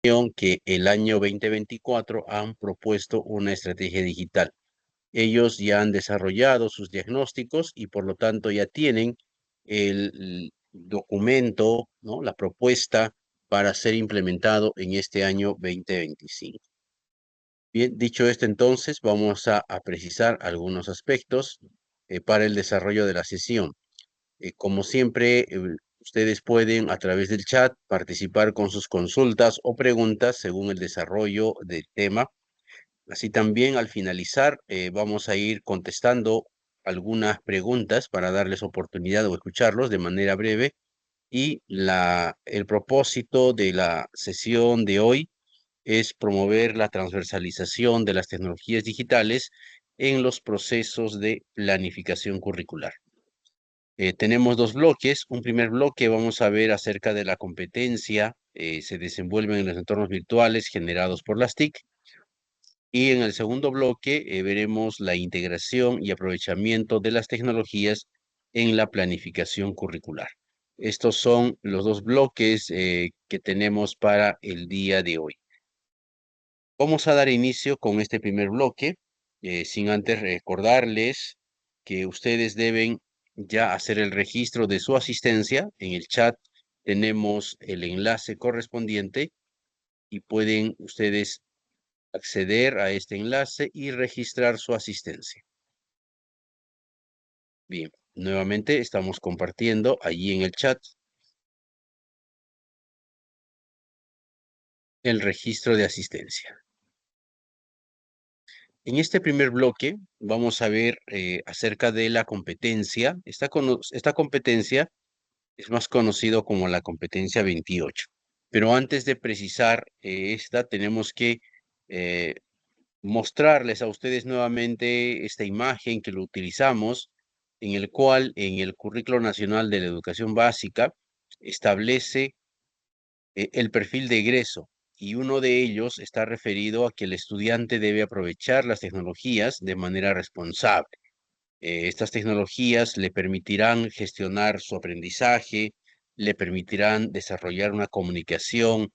que el año 2024 han propuesto una estrategia digital. Ellos ya han desarrollado sus diagnósticos y por lo tanto ya tienen el documento, ¿no? La propuesta para ser implementado en este año 2025. Bien, dicho esto entonces, vamos a precisar algunos aspectos para el desarrollo de la sesión. Como siempre, ustedes pueden a través del chat participar con sus consultas o preguntas según el desarrollo del tema. Así también al finalizar vamos a ir contestando algunas preguntas para darles oportunidad de escucharlos de manera breve y el propósito de la sesión de hoy es promover la transversalización de las tecnologías digitales en los procesos de planificación curricular. Tenemos dos bloques. Un primer bloque vamos a ver acerca de la competencia, se desenvuelven en los entornos virtuales generados por las TIC. Y en el segundo bloque veremos la integración y aprovechamiento de las tecnologías en la planificación curricular. Estos son los dos bloques que tenemos para el día de hoy. Vamos a dar inicio con este primer bloque, sin antes recordarles que ustedes deben ya hacer el registro de su asistencia. En el chat tenemos el enlace correspondiente y pueden ustedes acceder a este enlace y registrar su asistencia. Bien, nuevamente estamos compartiendo allí en el chat el registro de asistencia. En este primer bloque vamos a ver acerca de la competencia. Esta competencia es más conocido como la competencia 28. Pero antes de precisar esta, tenemos que eh, mostrarles a ustedes nuevamente esta imagen que lo utilizamos, en el cual en el Currículo Nacional de la Educación Básica establece el perfil de egreso, y uno de ellos está referido a que el estudiante debe aprovechar las tecnologías de manera responsable. Estas tecnologías le permitirán gestionar su aprendizaje, le permitirán desarrollar una comunicación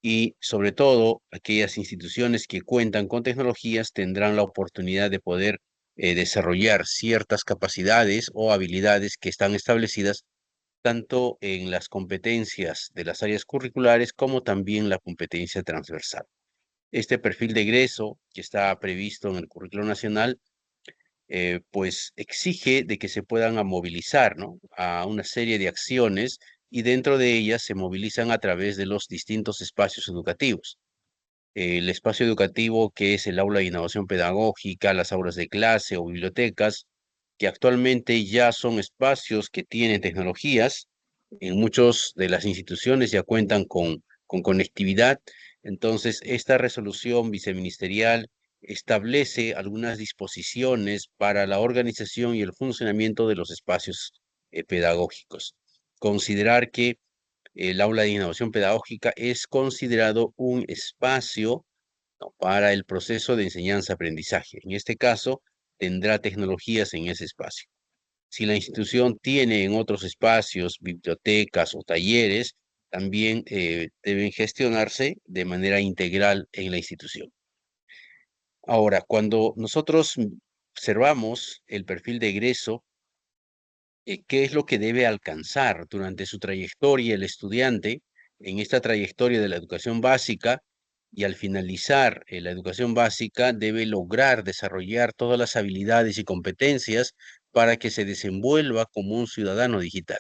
y, sobre todo, aquellas instituciones que cuentan con tecnologías tendrán la oportunidad de poder desarrollar ciertas capacidades o habilidades que están establecidas tanto en las competencias de las áreas curriculares como también la competencia transversal. Este perfil de egreso que está previsto en el currículo nacional pues exige de que se puedan movilizar, ¿no?, a una serie de acciones y dentro de ellas se movilizan a través de los distintos espacios educativos. El espacio educativo que es el aula de innovación pedagógica, las aulas de clase o bibliotecas, que actualmente ya son espacios que tienen tecnologías. En muchas de las instituciones ya cuentan con conectividad. Entonces, esta resolución viceministerial establece algunas disposiciones para la organización y el funcionamiento de los espacios pedagógicos. Considerar que el aula de innovación pedagógica es considerado un espacio, ¿no?, para el proceso de enseñanza-aprendizaje. En este caso, tendrá tecnologías en ese espacio. Si la institución tiene en otros espacios, bibliotecas o talleres, también deben gestionarse de manera integral en la institución. Ahora, cuando nosotros observamos el perfil de egreso, ¿qué es lo que debe alcanzar durante su trayectoria el estudiante en esta trayectoria de la educación básica? Y al finalizar la educación básica, debe lograr desarrollar todas las habilidades y competencias para que se desenvuelva como un ciudadano digital.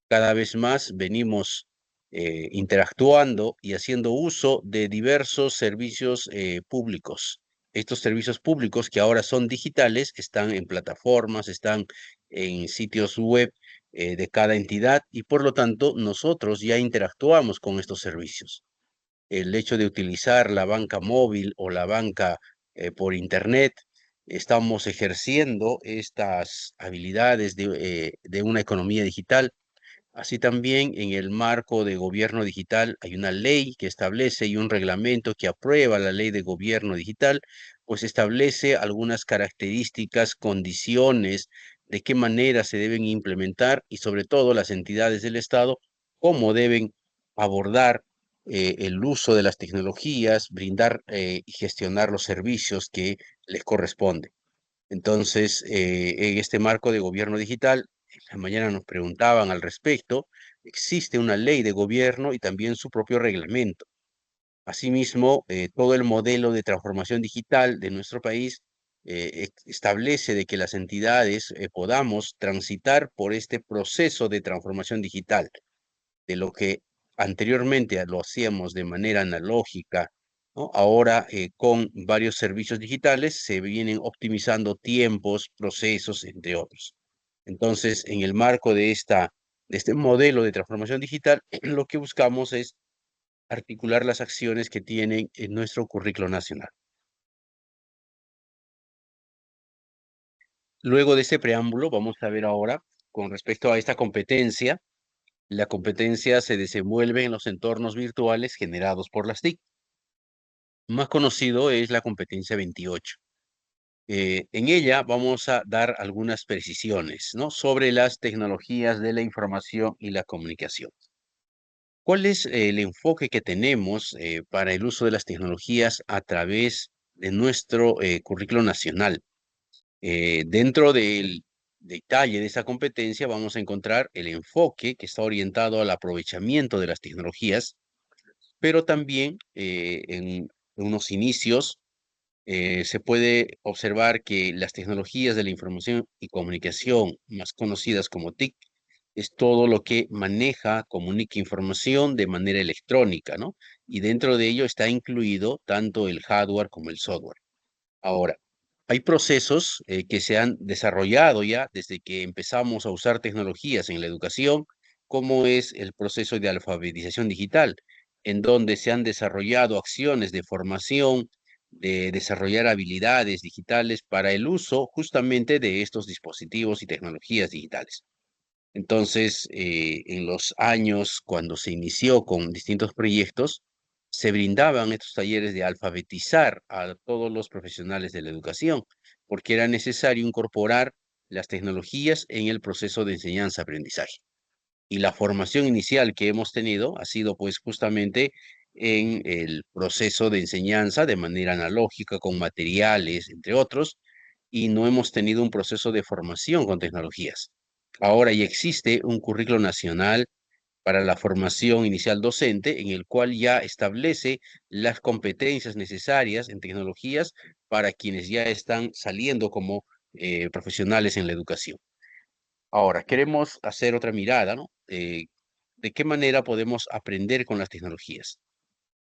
Cada vez más venimos interactuando y haciendo uso de diversos servicios públicos. Estos servicios públicos que ahora son digitales están en plataformas, están en sitios web de cada entidad y por lo tanto nosotros ya interactuamos con estos servicios. El hecho de utilizar la banca móvil o la banca por internet, estamos ejerciendo estas habilidades de una economía digital. Así también en el marco de gobierno digital hay una ley que establece y un reglamento que aprueba la ley de gobierno digital, pues establece algunas características, condiciones, de qué manera se deben implementar y sobre todo las entidades del Estado, cómo deben abordar el uso de las tecnologías, brindar y gestionar los servicios que les corresponde. Entonces, en este marco de gobierno digital, en la mañana nos preguntaban al respecto, existe una ley de gobierno y también su propio reglamento. Asimismo, todo el modelo de transformación digital de nuestro país establece de que las entidades podamos transitar por este proceso de transformación digital, de lo que anteriormente lo hacíamos de manera analógica, ¿no? Ahora, con varios servicios digitales se vienen optimizando tiempos, procesos, entre otros. Entonces, en el marco de este modelo de transformación digital, lo que buscamos es articular las acciones que tienen en nuestro currículo nacional. Luego de este preámbulo, vamos a ver ahora, con respecto a esta competencia, la competencia se desenvuelve en los entornos virtuales generados por las TIC. Más conocido es la competencia 28. En ella vamos a dar algunas precisiones, ¿no? Sobre las tecnologías de la información y la comunicación. ¿Cuál es el enfoque que tenemos para el uso de las tecnologías a través de nuestro currículo nacional? Dentro del detalle de esa competencia vamos a encontrar el enfoque que está orientado al aprovechamiento de las tecnologías, pero también en unos inicios se puede observar que las tecnologías de la información y comunicación, más conocidas como TIC, es todo lo que maneja, comunica información de manera electrónica, ¿no? Y dentro de ello está incluido tanto el hardware como el software. Ahora, hay procesos que se han desarrollado ya desde que empezamos a usar tecnologías en la educación, como es el proceso de alfabetización digital, en donde se han desarrollado acciones de formación, de desarrollar habilidades digitales para el uso justamente de estos dispositivos y tecnologías digitales. Entonces, en los años cuando se inició con distintos proyectos, se brindaban estos talleres de alfabetizar a todos los profesionales de la educación, porque era necesario incorporar las tecnologías en el proceso de enseñanza-aprendizaje. Y la formación inicial que hemos tenido ha sido pues justamente en el proceso de enseñanza de manera analógica, con materiales, entre otros, y no hemos tenido un proceso de formación con tecnologías. Ahora ya existe un currículo nacional para la formación inicial docente en el cual ya establece las competencias necesarias en tecnologías para quienes ya están saliendo como profesionales en la educación. Ahora, queremos hacer otra mirada, ¿no? ¿De qué manera podemos aprender con las tecnologías?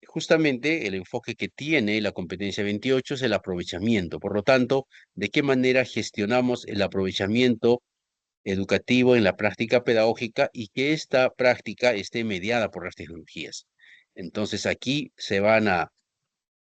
Justamente el enfoque que tiene la competencia 28 es el aprovechamiento. Por lo tanto, ¿de qué manera gestionamos el aprovechamiento educativo en la práctica pedagógica y que esta práctica esté mediada por las tecnologías? Entonces, aquí se van a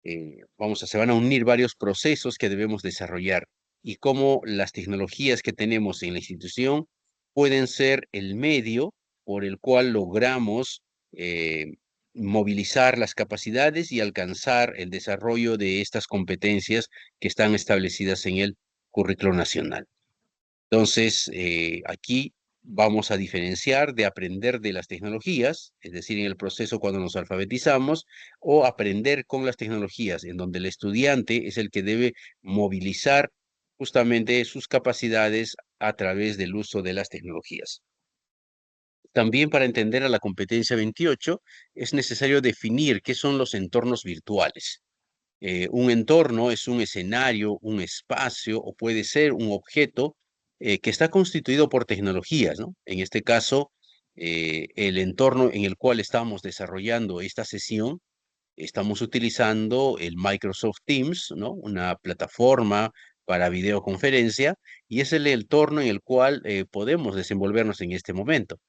unir varios procesos que debemos desarrollar y cómo las tecnologías que tenemos en la institución pueden ser el medio por el cual logramos eh, movilizar las capacidades y alcanzar el desarrollo de estas competencias que están establecidas en el currículo nacional. Entonces, aquí vamos a diferenciar de aprender de las tecnologías, es decir, en el proceso cuando nos alfabetizamos, o aprender con las tecnologías, en donde el estudiante es el que debe movilizar justamente sus capacidades a través del uso de las tecnologías. También para entender a la competencia 28 es necesario definir qué son los entornos virtuales. Un entorno es un escenario, un espacio o puede ser un objeto que está constituido por tecnologías, ¿no? En este caso, el entorno en el cual estamos desarrollando esta sesión, estamos utilizando el Microsoft Teams, ¿no? Una plataforma para videoconferencia y es el entorno en el cual podemos desenvolvernos en este momento.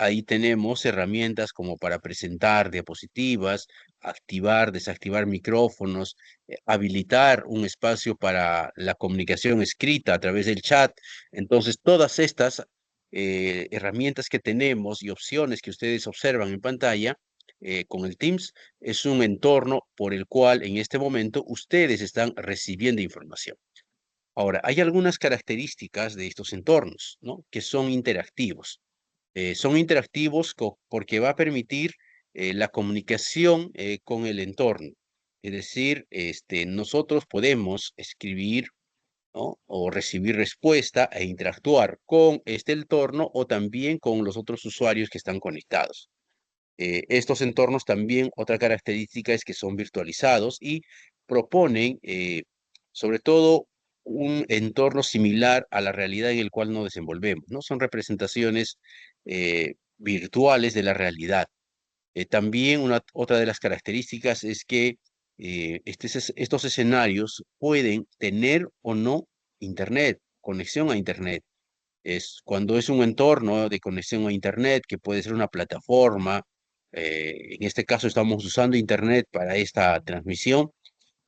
Ahí tenemos herramientas como para presentar diapositivas, activar, desactivar micrófonos, habilitar un espacio para la comunicación escrita a través del chat. Entonces, todas estas herramientas que tenemos y opciones que ustedes observan en pantalla con el Teams es un entorno por el cual en este momento ustedes están recibiendo información. Ahora, hay algunas características de estos entornos, ¿no? Que son interactivos. Son interactivos porque va a permitir la comunicación con el entorno. Es decir, nosotros podemos escribir, ¿no? O recibir respuesta e interactuar con este entorno o también con los otros usuarios que están conectados. Estos entornos también, otra característica es que son virtualizados y proponen, sobre todo, un entorno similar a la realidad en el cual nos desenvolvemos, ¿no? Son representaciones virtuales de la realidad. También otra de las características es que estos escenarios pueden tener o no internet, conexión a internet. Cuando es un entorno de conexión a internet, que puede ser una plataforma, en este caso estamos usando internet para esta transmisión,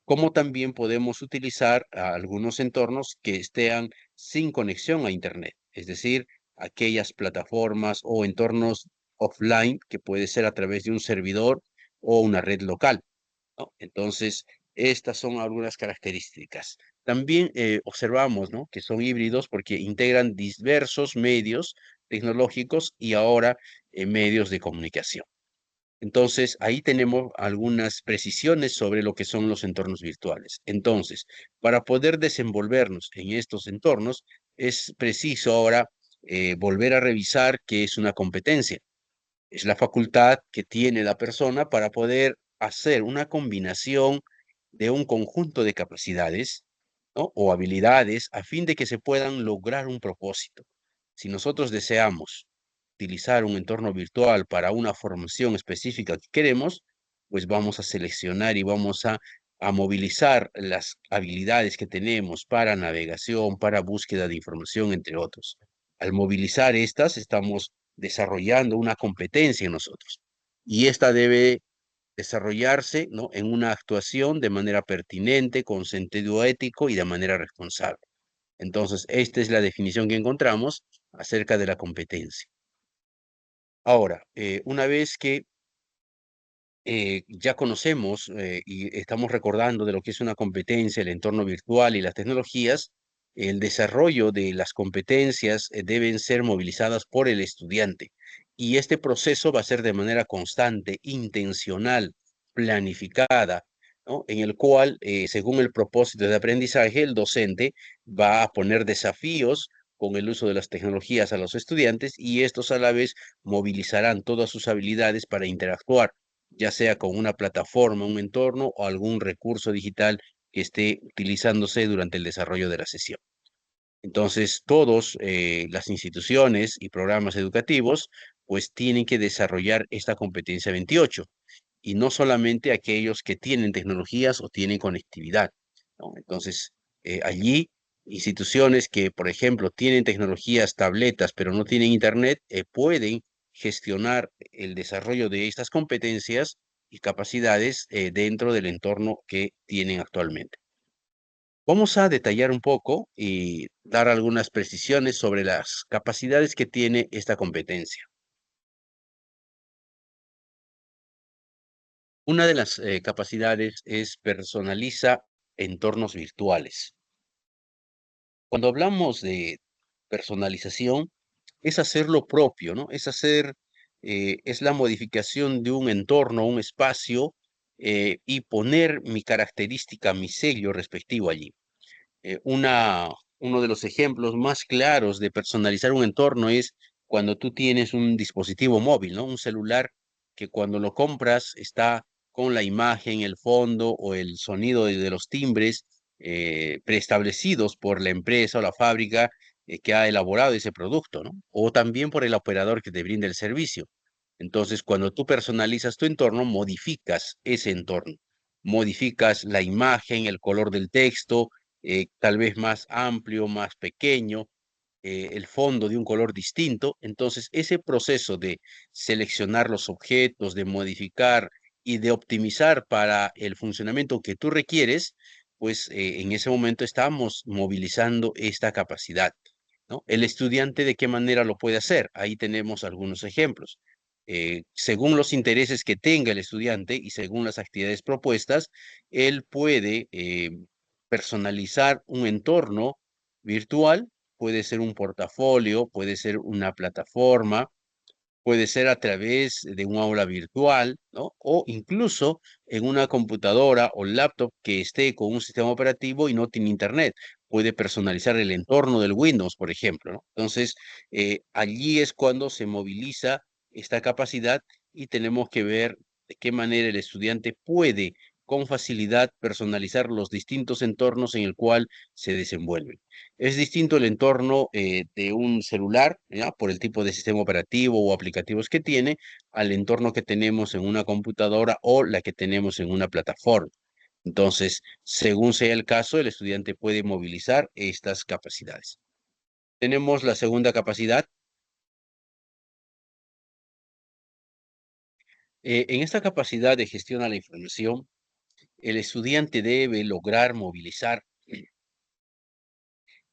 como también podemos utilizar algunos entornos que estén sin conexión a internet, es decir, aquellas plataformas o entornos offline que puede ser a través de un servidor o una red local, ¿no? Entonces, estas son algunas características. También observamos, ¿no?, que son híbridos porque integran diversos medios tecnológicos y ahora medios de comunicación. Entonces, ahí tenemos algunas precisiones sobre lo que son los entornos virtuales. Entonces, para poder desenvolvernos en estos entornos, es preciso ahora volver a revisar qué es una competencia. Es la facultad que tiene la persona para poder hacer una combinación de un conjunto de capacidades, ¿no?, o habilidades a fin de que se puedan lograr un propósito. Si nosotros deseamos utilizar un entorno virtual para una formación específica que queremos, pues vamos a seleccionar y vamos a movilizar las habilidades que tenemos para navegación, para búsqueda de información, entre otros. Al movilizar estas, estamos desarrollando una competencia en nosotros. Y esta debe desarrollarse, ¿no?, en una actuación de manera pertinente, con sentido ético y de manera responsable. Entonces, esta es la definición que encontramos acerca de la competencia. Ahora, una vez que ya conocemos y estamos recordando de lo que es una competencia, el entorno virtual y las tecnologías, el desarrollo de las competencias deben ser movilizadas por el estudiante. Y este proceso va a ser de manera constante, intencional, planificada, ¿no?, en el cual, según el propósito de aprendizaje, el docente va a poner desafíos con el uso de las tecnologías a los estudiantes y estos a la vez movilizarán todas sus habilidades para interactuar, ya sea con una plataforma, un entorno o algún recurso digital que esté utilizándose durante el desarrollo de la sesión. Entonces, todos las instituciones y programas educativos, pues tienen que desarrollar esta competencia 28 y no solamente aquellos que tienen tecnologías o tienen conectividad, ¿no? Entonces, allí instituciones que, por ejemplo, tienen tecnologías, tabletas, pero no tienen internet, pueden gestionar el desarrollo de estas competencias y capacidades dentro del entorno que tienen actualmente. Vamos a detallar un poco y dar algunas precisiones sobre las capacidades que tiene esta competencia. Una de las capacidades es personaliza entornos virtuales. Cuando hablamos de personalización, es hacer lo propio, ¿no? Es la modificación de un entorno, un espacio, y poner mi característica, mi sello respectivo allí. Uno de los ejemplos más claros de personalizar un entorno es cuando tú tienes un dispositivo móvil, ¿no? Un celular que cuando lo compras está con la imagen, el fondo o el sonido de los timbres preestablecidos por la empresa o la fábrica que ha elaborado ese producto, ¿no? O también por el operador que te brinda el servicio. Entonces, cuando tú personalizas tu entorno, modificas ese entorno, modificas la imagen, el color del texto, tal vez más amplio, más pequeño, el fondo de un color distinto. Entonces, ese proceso de seleccionar los objetos, de modificar y de optimizar para el funcionamiento que tú requieres, pues en ese momento estamos movilizando esta capacidad, ¿no? El estudiante, ¿de qué manera lo puede hacer? Ahí tenemos algunos ejemplos. Según los intereses que tenga el estudiante y según las actividades propuestas, él puede personalizar un entorno virtual, puede ser un portafolio, puede ser una plataforma, Puede ser a través de un aula virtual, ¿no? O incluso en una computadora o laptop que esté con un sistema operativo y no tiene internet. Puede personalizar el entorno del Windows, por ejemplo, ¿no? Entonces, allí es cuando se moviliza esta capacidad y tenemos que ver de qué manera el estudiante puede con facilidad personalizar los distintos entornos en el cual se desenvuelve. Es distinto el entorno de un celular, ¿ya? Por el tipo de sistema operativo o aplicativos que tiene, al entorno que tenemos en una computadora o la que tenemos en una plataforma. Entonces, según sea el caso, el estudiante puede movilizar estas capacidades. Tenemos la segunda capacidad. En esta capacidad de gestión a la información, el estudiante debe lograr movilizar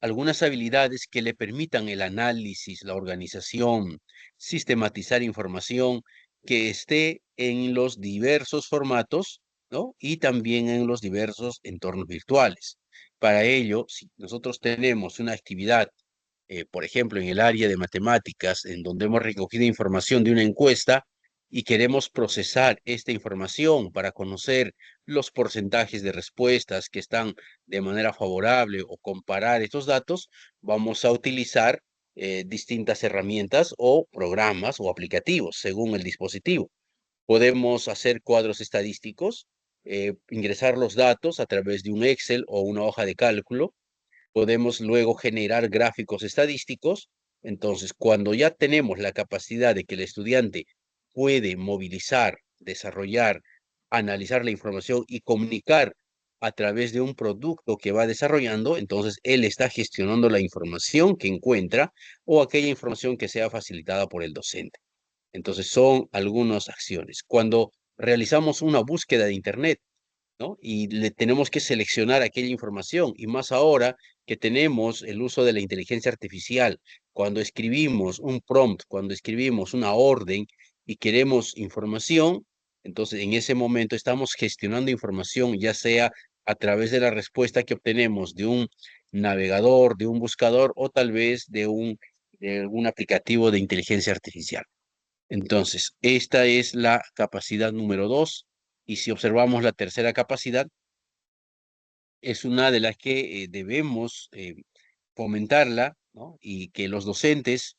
algunas habilidades que le permitan el análisis, la organización, sistematizar información que esté en los diversos formatos, ¿no? Y también en los diversos entornos virtuales. Para ello, si nosotros tenemos una actividad, por ejemplo, en el área de matemáticas, en donde hemos recogido información de una encuesta y queremos procesar esta información para conocer los porcentajes de respuestas que están de manera favorable o comparar estos datos, vamos a utilizar distintas herramientas o programas o aplicativos según el dispositivo. Podemos hacer cuadros estadísticos, ingresar los datos a través de un Excel o una hoja de cálculo. Podemos luego generar gráficos estadísticos. Entonces, cuando ya tenemos la capacidad de que el estudiante puede movilizar, desarrollar, analizar la información y comunicar a través de un producto que va desarrollando, entonces él está gestionando la información que encuentra o aquella información que sea facilitada por el docente. Entonces, son algunas acciones. Cuando realizamos una búsqueda de Internet, ¿no? Y le tenemos que seleccionar aquella información. Y más ahora que tenemos el uso de la inteligencia artificial, cuando escribimos un prompt, cuando escribimos una orden y queremos información, entonces en ese momento estamos gestionando información, ya sea a través de la respuesta que obtenemos de un navegador, de un buscador o tal vez de algún aplicativo de inteligencia artificial. Entonces, esta es la capacidad número 2. Y si observamos la tercera capacidad, es una de las que debemos fomentarla, ¿no? Y que los docentes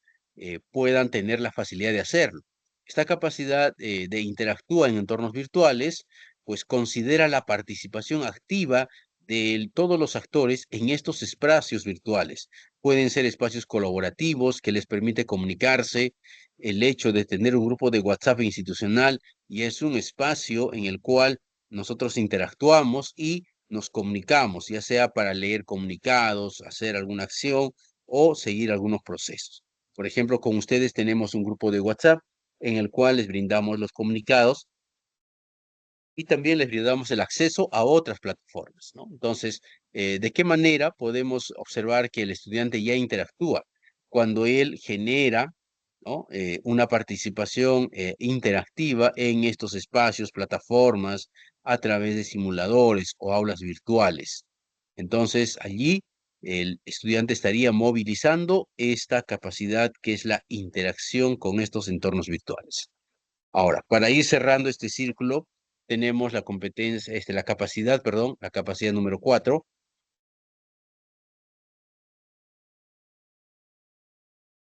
puedan tener la facilidad de hacerlo. Esta capacidad de interactúa en entornos virtuales, pues considera la participación activa de todos los actores en estos espacios virtuales. Pueden ser espacios colaborativos que les permite comunicarse, el hecho de tener un grupo de WhatsApp institucional y es un espacio en el cual nosotros interactuamos y nos comunicamos, ya sea para leer comunicados, hacer alguna acción o seguir algunos procesos. Por ejemplo, con ustedes tenemos un grupo de WhatsApp en el cual les brindamos los comunicados y también les brindamos el acceso a otras plataformas, ¿no? Entonces, ¿de qué manera podemos observar que el estudiante ya interactúa? Cuando él genera, ¿no? Una participación interactiva en estos espacios, plataformas, a través de simuladores o aulas virtuales. Entonces, allí el estudiante estaría movilizando esta capacidad que es la interacción con estos entornos virtuales. Ahora, para ir cerrando este círculo, tenemos la competencia, la capacidad, perdón, la capacidad número 4.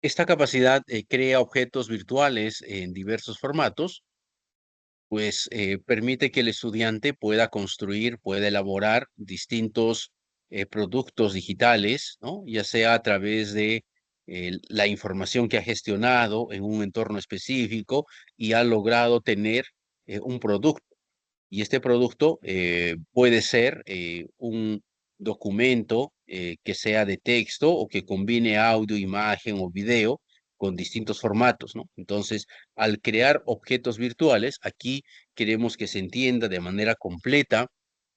Esta capacidad crea objetos virtuales en diversos formatos, pues permite que el estudiante pueda construir, pueda elaborar distintos productos digitales, ¿no? Ya sea a través de la información que ha gestionado en un entorno específico y ha logrado tener un producto. Y este producto puede ser un documento que sea de texto o que combine audio, imagen o video con distintos formatos, ¿no? Entonces, al crear objetos virtuales, aquí queremos que se entienda de manera completa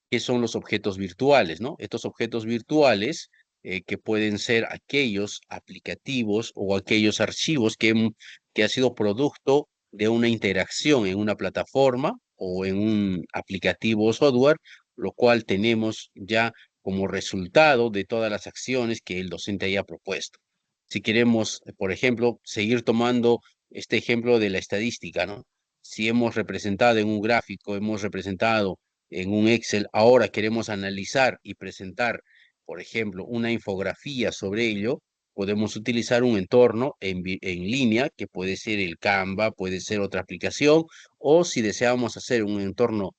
qué son los objetos virtuales, ¿no? Estos objetos virtuales que pueden ser aquellos aplicativos o aquellos archivos que ha sido producto de una interacción en una plataforma o en un aplicativo o software, lo cual tenemos ya como resultado de todas las acciones que el docente haya propuesto. Si queremos, por ejemplo, seguir tomando este ejemplo de la estadística, ¿no? Si hemos representado en un gráfico, hemos representado en un Excel, ahora queremos analizar y presentar, por ejemplo, una infografía sobre ello, podemos utilizar un entorno en línea, que puede ser el Canva, puede ser otra aplicación, o si deseamos hacer un entorno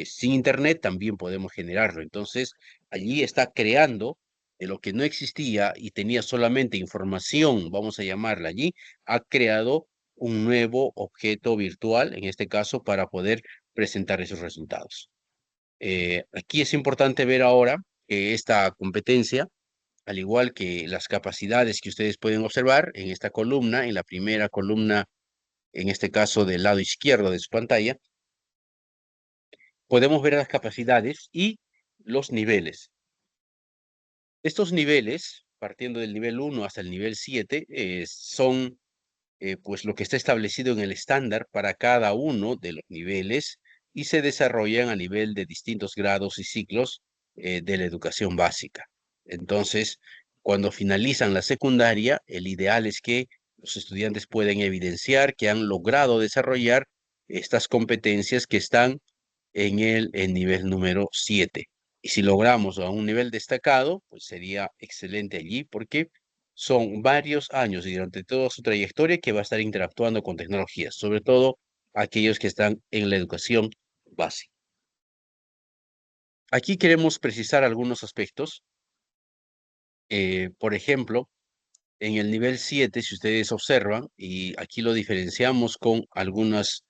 sin internet, también podemos generarlo. Entonces, allí está creando de lo que no existía y tenía solamente información, vamos a llamarla allí, ha creado un nuevo objeto virtual, en este caso, para poder presentar esos resultados. Aquí es importante ver ahora que esta competencia, al igual que las capacidades que ustedes pueden observar en esta columna, en la primera columna, en este caso del lado izquierdo de su pantalla, podemos ver las capacidades y los niveles. Estos niveles, partiendo del nivel 1 hasta el nivel 7, son pues lo que está establecido en el estándar para cada uno de los niveles y se desarrollan a nivel de distintos grados y ciclos de la educación básica. Entonces, cuando finalizan la secundaria, el ideal es que los estudiantes puedan evidenciar que han logrado desarrollar estas competencias que están en el nivel número 7. Y si logramos a un nivel destacado, pues sería excelente allí porque son varios años y durante toda su trayectoria que va a estar interactuando con tecnologías, sobre todo aquellos que están en la educación básica. Aquí queremos precisar algunos aspectos. Por ejemplo, en el nivel 7, si ustedes observan, y aquí lo diferenciamos con algunos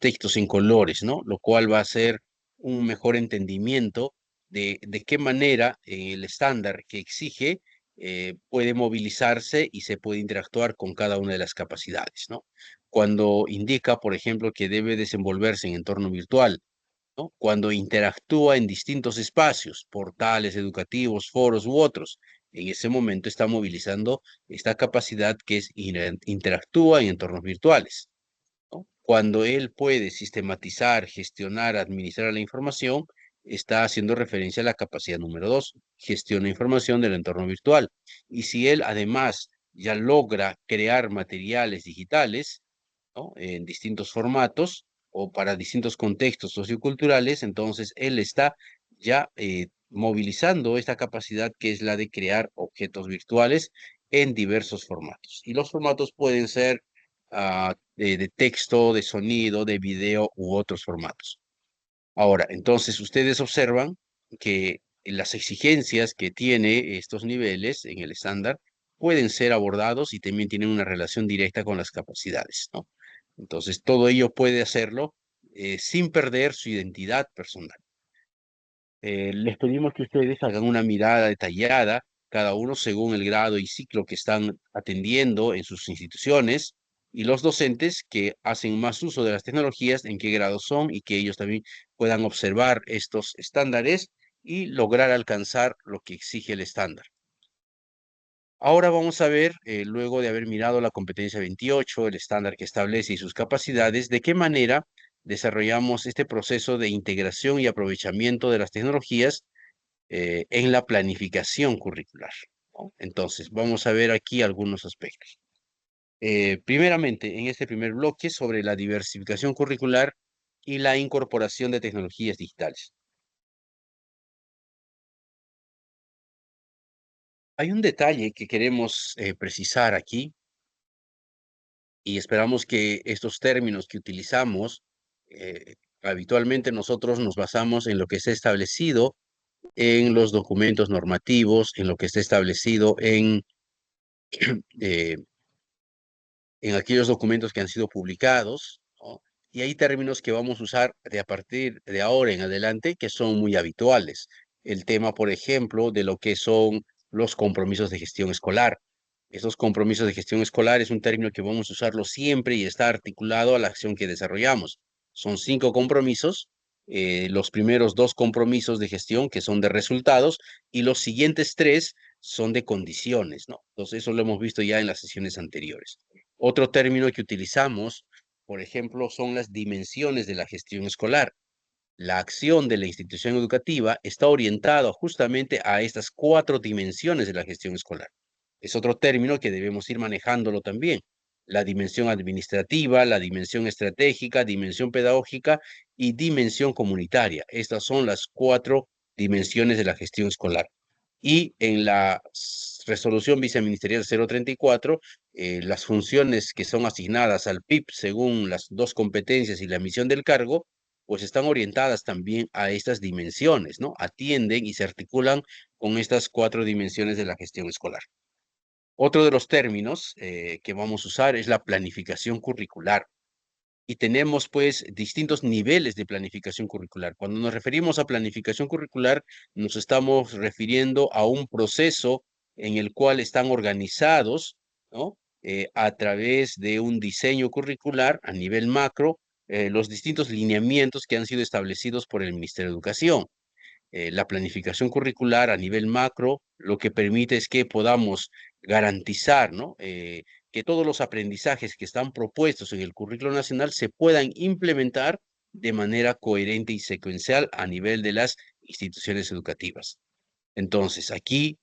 textos en colores, ¿no? Lo cual va a ser un mejor entendimiento de qué manera el estándar que exige puede movilizarse y se puede interactuar con cada una de las capacidades, ¿no? Cuando indica, por ejemplo, que debe desenvolverse en entorno virtual, ¿no? Cuando interactúa en distintos espacios, portales educativos, foros u otros, en ese momento está movilizando esta capacidad que es interactúa en entornos virtuales, ¿no? Cuando él puede sistematizar, gestionar, administrar la información, está haciendo referencia a la capacidad número 2, gestiona información del entorno virtual. Y si él además ya logra crear materiales digitales, ¿no? En distintos formatos o para distintos contextos socioculturales, entonces él está ya movilizando esta capacidad que es la de crear objetos virtuales en diversos formatos. Y los formatos pueden ser de texto, de sonido, de video u otros formatos. Ahora, entonces ustedes observan que las exigencias que tiene estos niveles en el estándar pueden ser abordados y también tienen una relación directa con las capacidades, ¿no? Entonces, todo ello puede hacerlo sin perder su identidad personal. Les pedimos que ustedes hagan una mirada detallada, cada uno según el grado y ciclo que están atendiendo en sus instituciones, y los docentes que hacen más uso de las tecnologías, en qué grado son, y que ellos también puedan observar estos estándares y lograr alcanzar lo que exige el estándar. Ahora vamos a ver, luego de haber mirado la competencia 28, el estándar que establece y sus capacidades, de qué manera desarrollamos este proceso de integración y aprovechamiento de las tecnologías en la planificación curricular, ¿no? Entonces, vamos a ver aquí algunos aspectos. Primeramente, en este primer bloque, sobre la diversificación curricular y la incorporación de tecnologías digitales. Hay un detalle que queremos precisar aquí y esperamos que estos términos que utilizamos, habitualmente nosotros nos basamos en lo que está establecido en los documentos normativos, en lo que está establecido eh, en aquellos documentos que han sido publicados, ¿no? Y hay términos que vamos a usar de a partir de ahora en adelante que son muy habituales. El tema, por ejemplo, de lo que son los compromisos de gestión escolar. Esos compromisos de gestión escolar es un término que vamos a usarlo siempre y está articulado a la acción que desarrollamos. Son 5 compromisos, los primeros 2 compromisos de gestión que son de resultados y los siguientes 3 son de condiciones, ¿no? Entonces eso lo hemos visto ya en las sesiones anteriores. Otro término que utilizamos, por ejemplo, son las dimensiones de la gestión escolar. La acción de la institución educativa está orientada justamente a estas 4 dimensiones de la gestión escolar. Es otro término que debemos ir manejándolo también. la dimensión administrativa, la dimensión estratégica, dimensión pedagógica y dimensión comunitaria. Estas son las 4 dimensiones de la gestión escolar. Y en la resolución viceministerial 034, las funciones que son asignadas al PIB según las 2 competencias y la misión del cargo, pues están orientadas también a estas dimensiones, ¿no? Atienden y se articulan con estas 4 dimensiones de la gestión escolar. Otro de los términos que vamos a usar es la planificación curricular. Y tenemos pues distintos niveles de planificación curricular. Cuando nos referimos a planificación curricular, nos estamos refiriendo a un proceso en el cual están organizados, ¿no? A través de un diseño curricular a nivel macro, los distintos lineamientos que han sido establecidos por el Ministerio de Educación. La planificación curricular a nivel macro lo que permite es que podamos garantizar, ¿no? Que todos los aprendizajes que están propuestos en el currículo nacional se puedan implementar de manera coherente y secuencial a nivel de las instituciones educativas. Entonces, aquí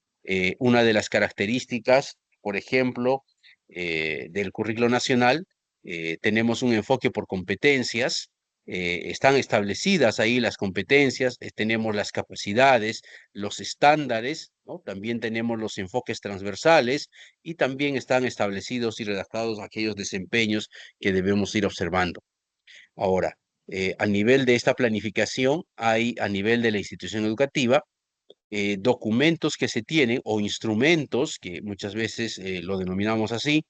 una de las características, por ejemplo, del currículo nacional, tenemos un enfoque por competencias, están establecidas ahí las competencias, tenemos las capacidades, los estándares, ¿no? También tenemos los enfoques transversales y también están establecidos y redactados aquellos desempeños que debemos ir observando. Ahora, a nivel de esta planificación, hay a nivel de la institución educativa, documentos que se tienen o instrumentos, que muchas veces lo denominamos así,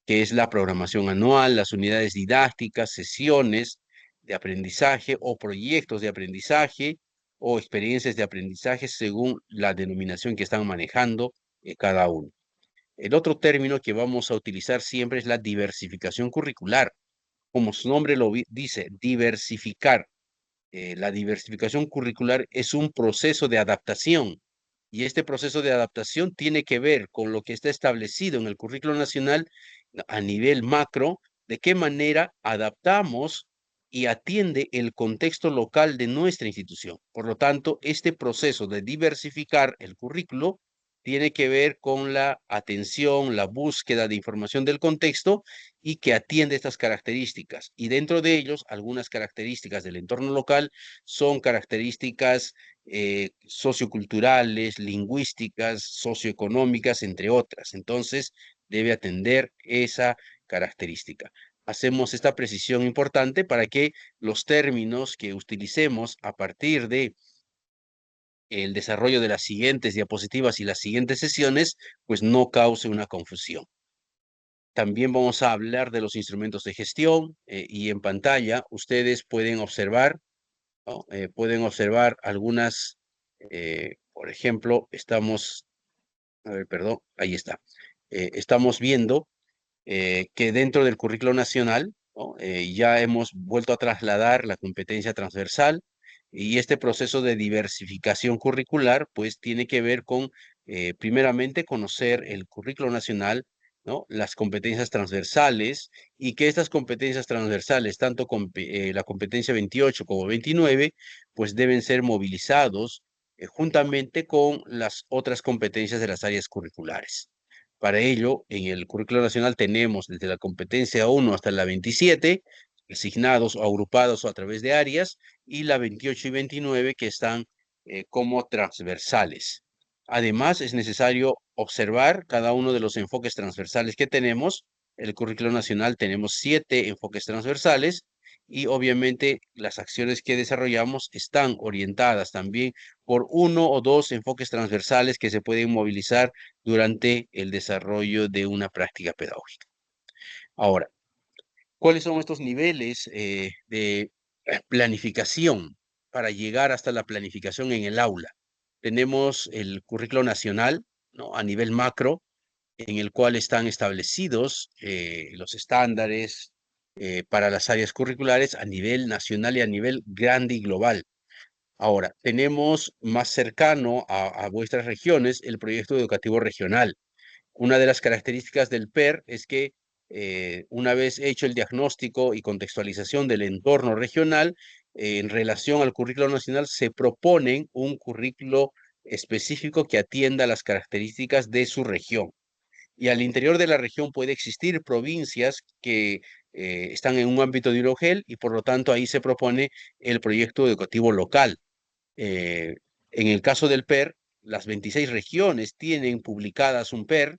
que es la programación anual, las unidades didácticas, sesiones de aprendizaje o proyectos de aprendizaje o experiencias de aprendizaje según la denominación que están manejando cada uno. El otro término que vamos a utilizar siempre es la diversificación curricular. Como su nombre lo dice, diversificar. La diversificación curricular es un proceso de adaptación y este proceso de adaptación tiene que ver con lo que está establecido en el currículo nacional a nivel macro, de qué manera adaptamos y atiende el contexto local de nuestra institución. Por lo tanto, este proceso de diversificar el currículo tiene que ver con la atención, la búsqueda de información del contexto y que atiende estas características. Y dentro de ellos, algunas características del entorno local son características socioculturales, lingüísticas, socioeconómicas, entre otras. Entonces, debe atender esa característica. Hacemos esta precisión importante para que los términos que utilicemos a partir de el desarrollo de las siguientes diapositivas y las siguientes sesiones, pues no cause una confusión. También vamos a hablar de los instrumentos de gestión y en pantalla ustedes pueden observar, ¿no? Pueden observar algunas, por ejemplo, estamos, a ver, perdón, ahí está. Estamos viendo que dentro del currículo nacional, ¿no? Ya hemos vuelto a trasladar la competencia transversal y este proceso de diversificación curricular, pues tiene que ver con, primeramente, conocer el currículo nacional, ¿no? Las competencias transversales y que estas competencias transversales, tanto la competencia 28 como 29, pues deben ser movilizados juntamente con las otras competencias de las áreas curriculares. Para ello, en el currículo nacional tenemos desde la competencia 1 hasta la 27, asignados o agrupados a través de áreas, y la 28 y 29 que están como transversales. Además, es necesario observar cada uno de los enfoques transversales que tenemos. El currículo nacional tenemos 7 enfoques transversales y obviamente las acciones que desarrollamos están orientadas también por 1 o 2 enfoques transversales que se pueden movilizar durante el desarrollo de una práctica pedagógica. Ahora, ¿cuáles son estos niveles de planificación para llegar hasta la planificación en el aula? Tenemos el currículo nacional, ¿no? A nivel macro, en el cual están establecidos los estándares para las áreas curriculares a nivel nacional y a nivel grande y global. Ahora, tenemos más cercano a vuestras regiones el proyecto educativo regional. Una de las características del PER es que una vez hecho el diagnóstico y contextualización del entorno regional, en relación al currículo nacional, se proponen un currículo específico que atienda las características de su región. Y al interior de la región puede existir provincias que están en un ámbito de UNOGEL y por lo tanto ahí se propone el proyecto educativo local. Eh, en el caso del PER, las 26 regiones tienen publicadas un PER,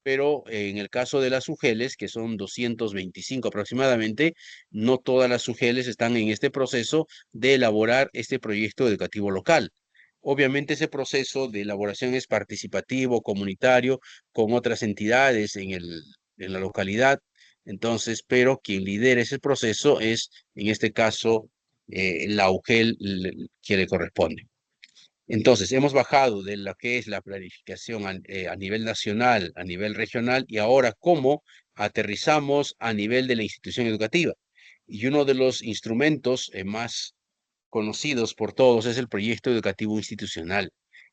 pero en el caso de las UGELes, que son 225 aproximadamente, no todas las UGELes están en este proceso de elaborar este proyecto educativo local. Obviamente ese proceso de elaboración es participativo, comunitario, con otras entidades en la localidad. Entonces, pero quien lidera ese proceso es, en este caso, la UGEL que le corresponde. Entonces, hemos bajado de lo que es la planificación a nivel nacional, a nivel regional, y ahora cómo aterrizamos a nivel de la institución educativa. Y uno de los instrumentos más conocidos por todos es el proyecto educativo institucional.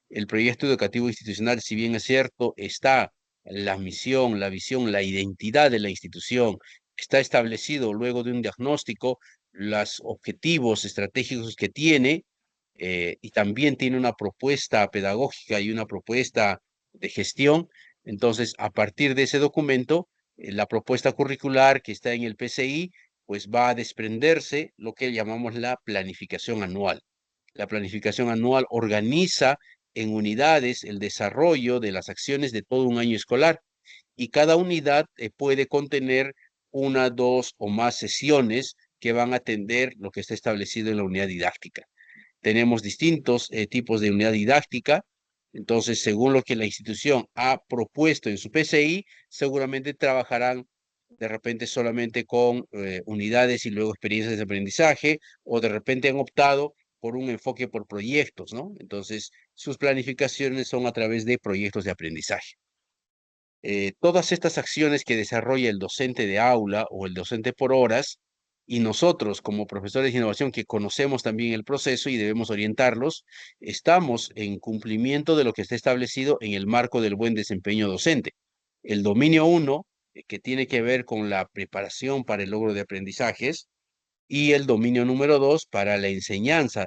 El proyecto educativo institucional, si bien es cierto, está la misión, la visión, la identidad de la institución, está establecido luego de un diagnóstico, los objetivos estratégicos que tiene, y también tiene una propuesta pedagógica y una propuesta de gestión. Entonces, a partir de ese documento, la propuesta curricular que está en el PCI, pues va a desprenderse lo que llamamos la planificación anual. La planificación anual organiza en unidades el desarrollo de las acciones de todo un año escolar y cada unidad puede contener una, dos o más sesiones que van a atender lo que está establecido en la unidad didáctica. Tenemos distintos tipos de unidad didáctica. Entonces, según lo que la institución ha propuesto en su PCI, seguramente trabajarán de repente solamente con unidades y luego experiencias de aprendizaje, o de repente han optado por un enfoque por proyectos, ¿no? Entonces, sus planificaciones son a través de proyectos de aprendizaje. Todas estas acciones que desarrolla el docente de aula o el docente por horas, y nosotros como profesores de innovación que conocemos también el proceso y debemos orientarlos, estamos en cumplimiento de lo que está establecido en el marco del buen desempeño docente. El dominio 1, que tiene que ver con la preparación para el logro de aprendizajes, y el dominio número 2 para la enseñanza,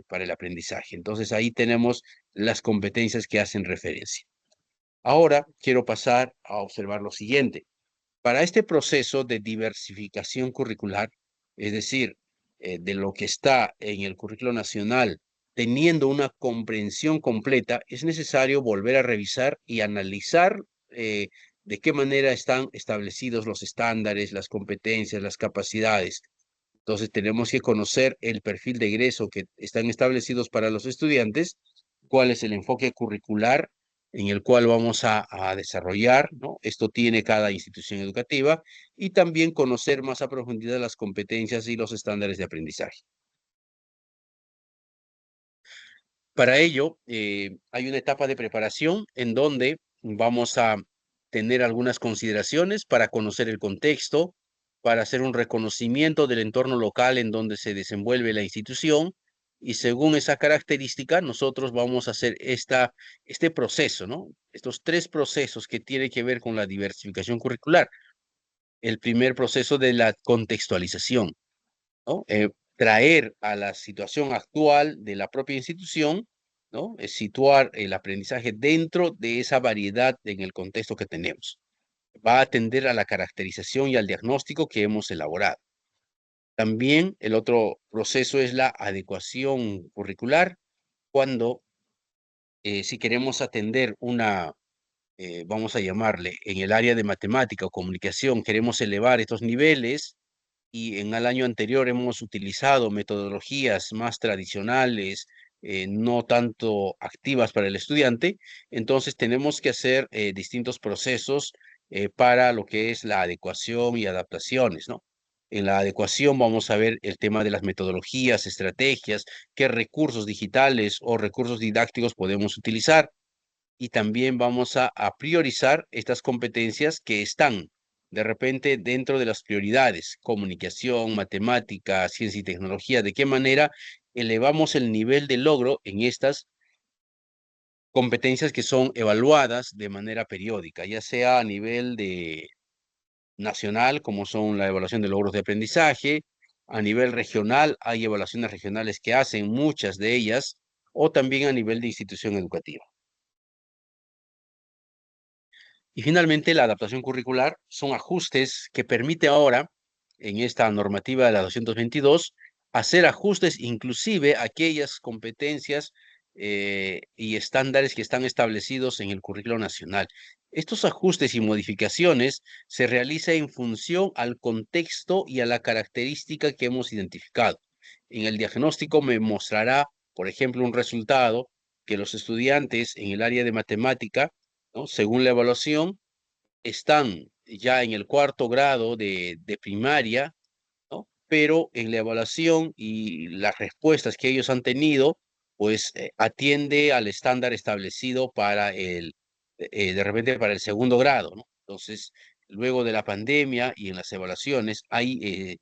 para el aprendizaje. Entonces ahí tenemos las competencias que hacen referencia. Ahora quiero pasar a observar lo siguiente. Para este proceso de diversificación curricular, es decir, de lo que está en el currículo nacional, teniendo una comprensión completa, es necesario volver a revisar y analizar de qué manera están establecidos los estándares, las competencias, las capacidades. Entonces tenemos que conocer el perfil de egreso que están establecidos para los estudiantes, cuál es el enfoque curricular en el cual vamos a desarrollar, ¿no? Esto tiene cada institución educativa y también conocer más a profundidad las competencias y los estándares de aprendizaje. Para ello, hay una etapa de preparación en donde vamos a tener algunas consideraciones para conocer el contexto, para hacer un reconocimiento del entorno local en donde se desenvuelve la institución, y según esa característica, nosotros vamos a hacer este proceso, ¿no? Estos tres procesos que tienen que ver con la diversificación curricular. El primer proceso de la contextualización, ¿no? Traer a la situación actual de la propia institución, ¿no? Situar el aprendizaje dentro de esa variedad en el contexto que tenemos. Va a atender a la caracterización y al diagnóstico que hemos elaborado. También el otro proceso es la adecuación curricular, cuando si queremos atender una, vamos a llamarle, en el área de matemática o comunicación, queremos elevar estos niveles, y en el año anterior hemos utilizado metodologías más tradicionales, no tanto activas para el estudiante, entonces tenemos que hacer distintos procesos para lo que es la adecuación y adaptaciones, ¿no? En la adecuación vamos a ver el tema de las metodologías, estrategias, qué recursos digitales o recursos didácticos podemos utilizar, y también vamos a priorizar estas competencias que están de repente dentro de las prioridades: comunicación, matemática, ciencia y tecnología. ¿De qué manera elevamos el nivel de logro en estas competencias que son evaluadas de manera periódica, ya sea a nivel de nacional, como son la evaluación de logros de aprendizaje? A nivel regional, hay evaluaciones regionales que hacen muchas de ellas, o también a nivel de institución educativa. Y finalmente, la adaptación curricular son ajustes que permite ahora, en esta normativa de la 222, hacer ajustes inclusive a aquellas competencias y estándares que están establecidos en el currículo nacional. Estos ajustes y modificaciones se realizan en función al contexto y a la característica que hemos identificado. En el diagnóstico me mostrará, por ejemplo, un resultado que los estudiantes en el área de matemática, ¿no?, según la evaluación, están ya en el cuarto grado de primaria, ¿no? Pero en la evaluación y las respuestas que ellos han tenido, pues atiende al estándar establecido para de repente para el segundo grado, ¿no? Entonces, luego de la pandemia y en las evaluaciones, hay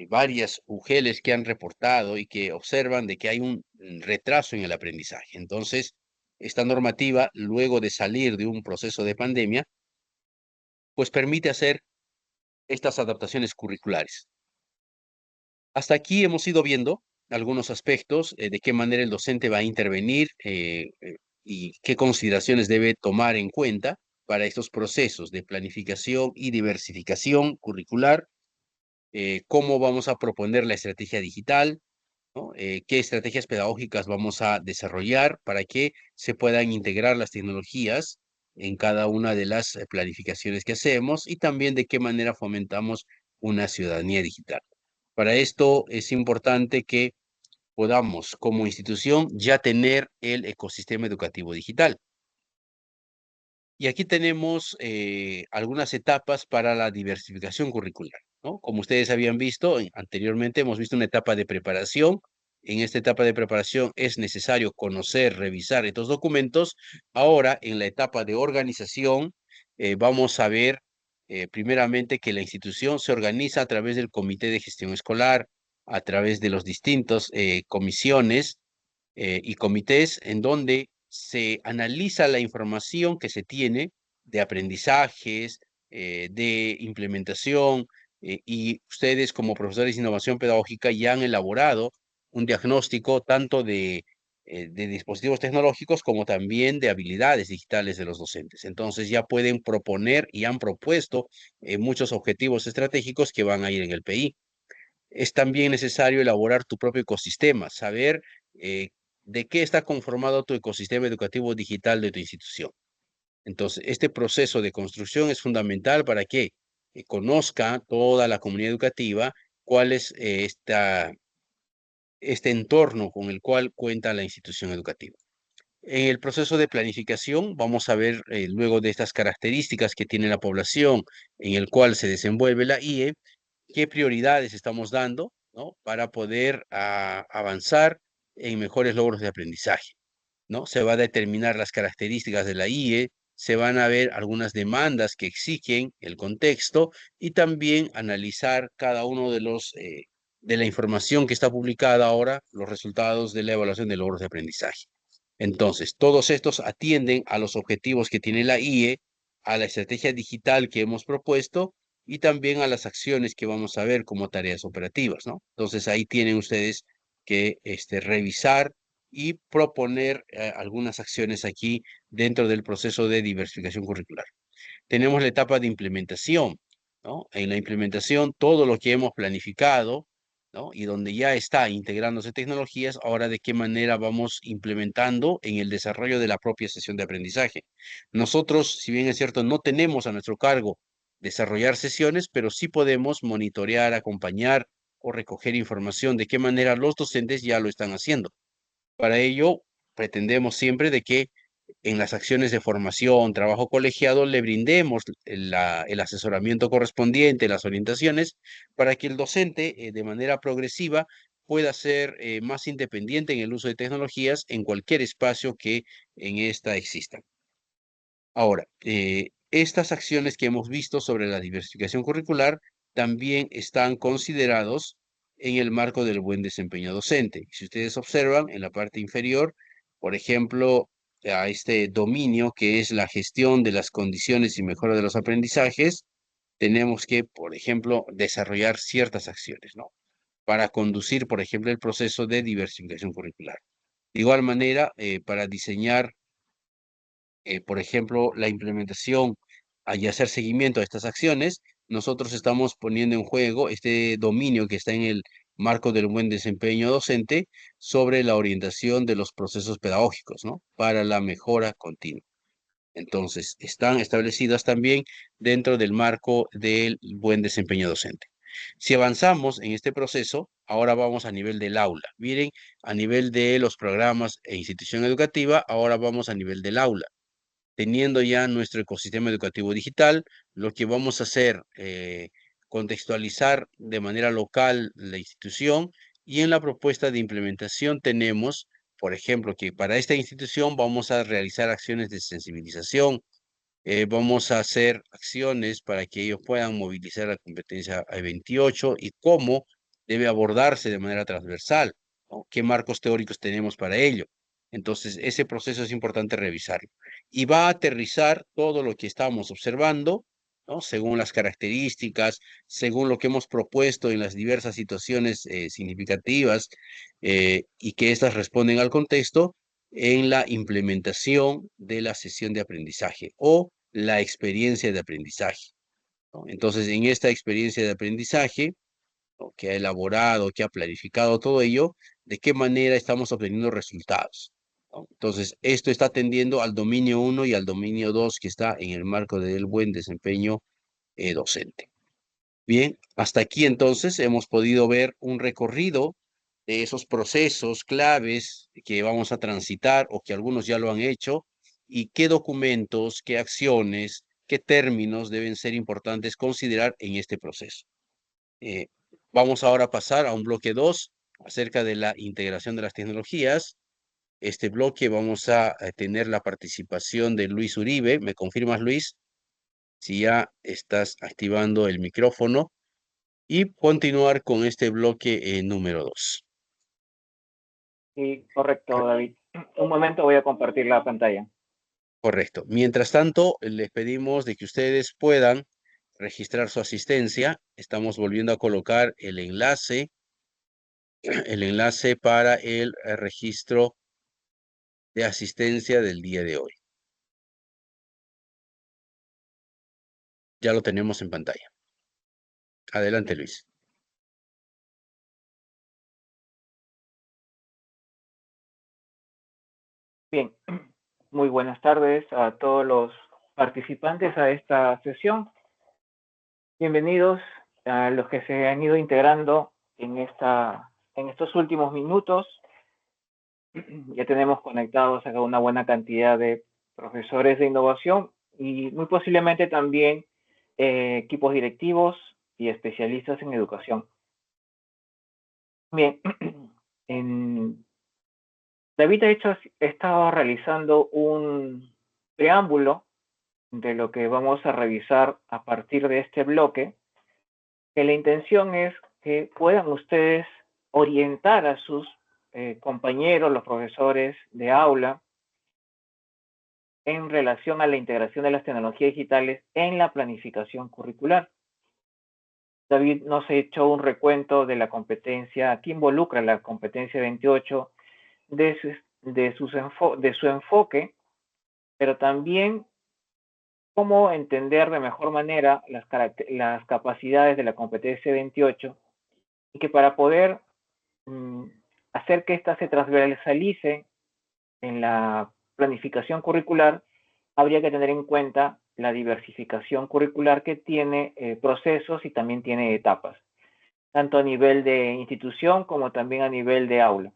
varias UGELs que han reportado y que observan de que hay un retraso en el aprendizaje. Entonces, esta normativa, luego de salir de un proceso de pandemia, pues permite hacer estas adaptaciones curriculares. Hasta aquí hemos ido viendo algunos aspectos de qué manera el docente va a intervenir y qué consideraciones debe tomar en cuenta para estos procesos de planificación y diversificación curricular, cómo vamos a proponer la estrategia digital, ¿no? Qué estrategias pedagógicas vamos a desarrollar para que se puedan integrar las tecnologías en cada una de las planificaciones que hacemos y también de qué manera fomentamos una ciudadanía digital. Para esto es importante que podamos, como institución, ya tener el ecosistema educativo digital. Y aquí tenemos algunas etapas para la diversificación curricular, ¿no? Como ustedes habían visto, anteriormente hemos visto una etapa de preparación. En esta etapa de preparación es necesario conocer, revisar estos documentos. Ahora, en la etapa de organización, vamos a ver primeramente que la institución se organiza a través del Comité de Gestión Escolar, a través de los distintos comisiones y comités en donde se analiza la información que se tiene de aprendizajes, de implementación, y ustedes como profesores de innovación pedagógica ya han elaborado un diagnóstico tanto de dispositivos tecnológicos como también de habilidades digitales de los docentes. Entonces ya pueden proponer y han propuesto muchos objetivos estratégicos que van a ir en el PI. Es también necesario elaborar tu propio ecosistema, saber eh, de qué está conformado tu ecosistema educativo digital de tu institución. Entonces, este proceso de construcción es fundamental para que conozca toda la comunidad educativa cuál es este entorno con el cual cuenta la institución educativa. En el proceso de planificación vamos a ver, luego de estas características que tiene la población en el cual se desenvuelve la IE, qué prioridades estamos dando, ¿no?, para poder avanzar en mejores logros de aprendizaje, ¿no? Se va a determinar las características de la IE, se van a ver algunas demandas que exigen el contexto y también analizar cada uno de la información que está publicada ahora, los resultados de la evaluación de logros de aprendizaje. Entonces, todos estos atienden a los objetivos que tiene la IE, a la estrategia digital que hemos propuesto y también a las acciones que vamos a ver como tareas operativas, ¿no? Entonces, ahí tienen ustedes que revisar y proponer algunas acciones aquí dentro del proceso de diversificación curricular. Tenemos la etapa de implementación, ¿no? En la implementación, todo lo que hemos planificado, ¿no?, y donde ya está integrándose tecnologías, ahora de qué manera vamos implementando en el desarrollo de la propia sesión de aprendizaje. Nosotros, si bien es cierto, no tenemos a nuestro cargo desarrollar sesiones, pero sí podemos monitorear, acompañar o recoger información de qué manera los docentes ya lo están haciendo. Para ello, pretendemos siempre de que en las acciones de formación, trabajo colegiado, le brindemos el asesoramiento correspondiente, las orientaciones, para que el docente de manera progresiva pueda ser más independiente en el uso de tecnologías en cualquier espacio que en esta exista. Ahora, estas acciones que hemos visto sobre la diversificación curricular también están considerados en el marco del buen desempeño docente. Si ustedes observan en la parte inferior, por ejemplo, a este dominio que es la gestión de las condiciones y mejora de los aprendizajes, tenemos que, por ejemplo, desarrollar ciertas acciones, ¿no?, para conducir, por ejemplo, el proceso de diversificación curricular. De igual manera, para diseñar por ejemplo, la implementación al hacer seguimiento a estas acciones, nosotros estamos poniendo en juego este dominio que está en el marco del buen desempeño docente sobre la orientación de los procesos pedagógicos, ¿no? Para la mejora continua. Entonces, están establecidas también dentro del marco del buen desempeño docente. Si avanzamos en este proceso, ahora vamos a nivel del aula. Miren, a nivel de los programas e institución educativa, ahora vamos a nivel del aula. Teniendo ya nuestro ecosistema educativo digital, lo que vamos a hacer, contextualizar de manera local la institución, y en la propuesta de implementación tenemos, por ejemplo, que para esta institución vamos a realizar acciones de sensibilización, vamos a hacer acciones para que ellos puedan movilizar la competencia A28 y cómo debe abordarse de manera transversal, ¿no? ¿Qué marcos teóricos tenemos para ello? Entonces, ese proceso es importante revisarlo. Y va a aterrizar todo lo que estamos observando, ¿no? Según las características, según lo que hemos propuesto en las diversas situaciones significativas, y que éstas responden al contexto en la implementación de la sesión de aprendizaje o la experiencia de aprendizaje, ¿no? Entonces, en esta experiencia de aprendizaje, ¿no?, que ha elaborado, que ha planificado todo ello, ¿de qué manera estamos obteniendo resultados?, ¿no? Entonces, esto está atendiendo al dominio 1 y al dominio 2 que está en el marco del buen desempeño docente. Bien, hasta aquí entonces hemos podido ver un recorrido de esos procesos claves que vamos a transitar o que algunos ya lo han hecho, y qué documentos, qué acciones, qué términos deben ser importantes considerar en este proceso. Eh, Vamos ahora a pasar a un bloque 2 acerca de la integración de las tecnologías. Este bloque vamos a tener la participación de Luis Uribe. ¿Me confirmas, Luis, si ya estás activando el micrófono? Y continuar con este bloque número 2. Sí, correcto, David. Un momento, voy a compartir la pantalla. Correcto. Mientras tanto, les pedimos de que ustedes puedan registrar su asistencia. Estamos volviendo a colocar el enlace para el registro de asistencia del día de hoy. Ya lo tenemos en pantalla. Adelante, Luis. Bien, muy buenas tardes a todos los participantes a esta sesión. Bienvenidos a los que se han ido integrando en estos últimos minutos. Ya tenemos conectados acá una buena cantidad de profesores de innovación y muy posiblemente también equipos directivos y especialistas en educación. Bien, David ha estado realizando un preámbulo de lo que vamos a revisar a partir de este bloque, que la intención es que puedan ustedes orientar a sus compañeros, los profesores de aula, en relación a la integración de las tecnologías digitales en la planificación curricular. David nos ha hecho un recuento de la competencia, que involucra la competencia 28, de su enfoque, pero también cómo entender de mejor manera las capacidades de la competencia 28, y que para poder hacer que ésta se transversalice en la planificación curricular, habría que tener en cuenta la diversificación curricular que tiene procesos y también tiene etapas, tanto a nivel de institución como también a nivel de aula.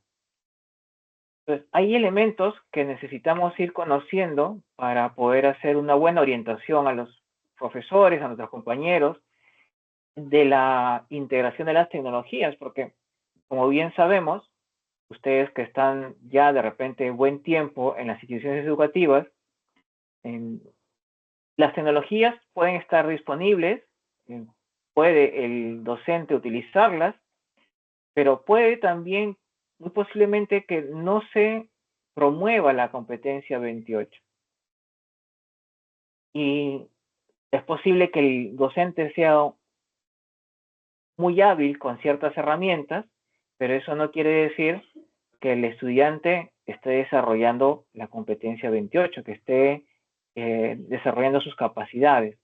Entonces, hay elementos que necesitamos ir conociendo para poder hacer una buena orientación a los profesores, a nuestros compañeros, de la integración de las tecnologías, porque como bien sabemos, ustedes que están ya de repente buen tiempo en las instituciones educativas, las tecnologías pueden estar disponibles, puede el docente utilizarlas, pero puede también, muy posiblemente, que no se promueva la competencia 28. Y es posible que el docente sea muy hábil con ciertas herramientas, pero eso no quiere decir que el estudiante esté desarrollando la competencia 28, que esté desarrollando sus capacidades.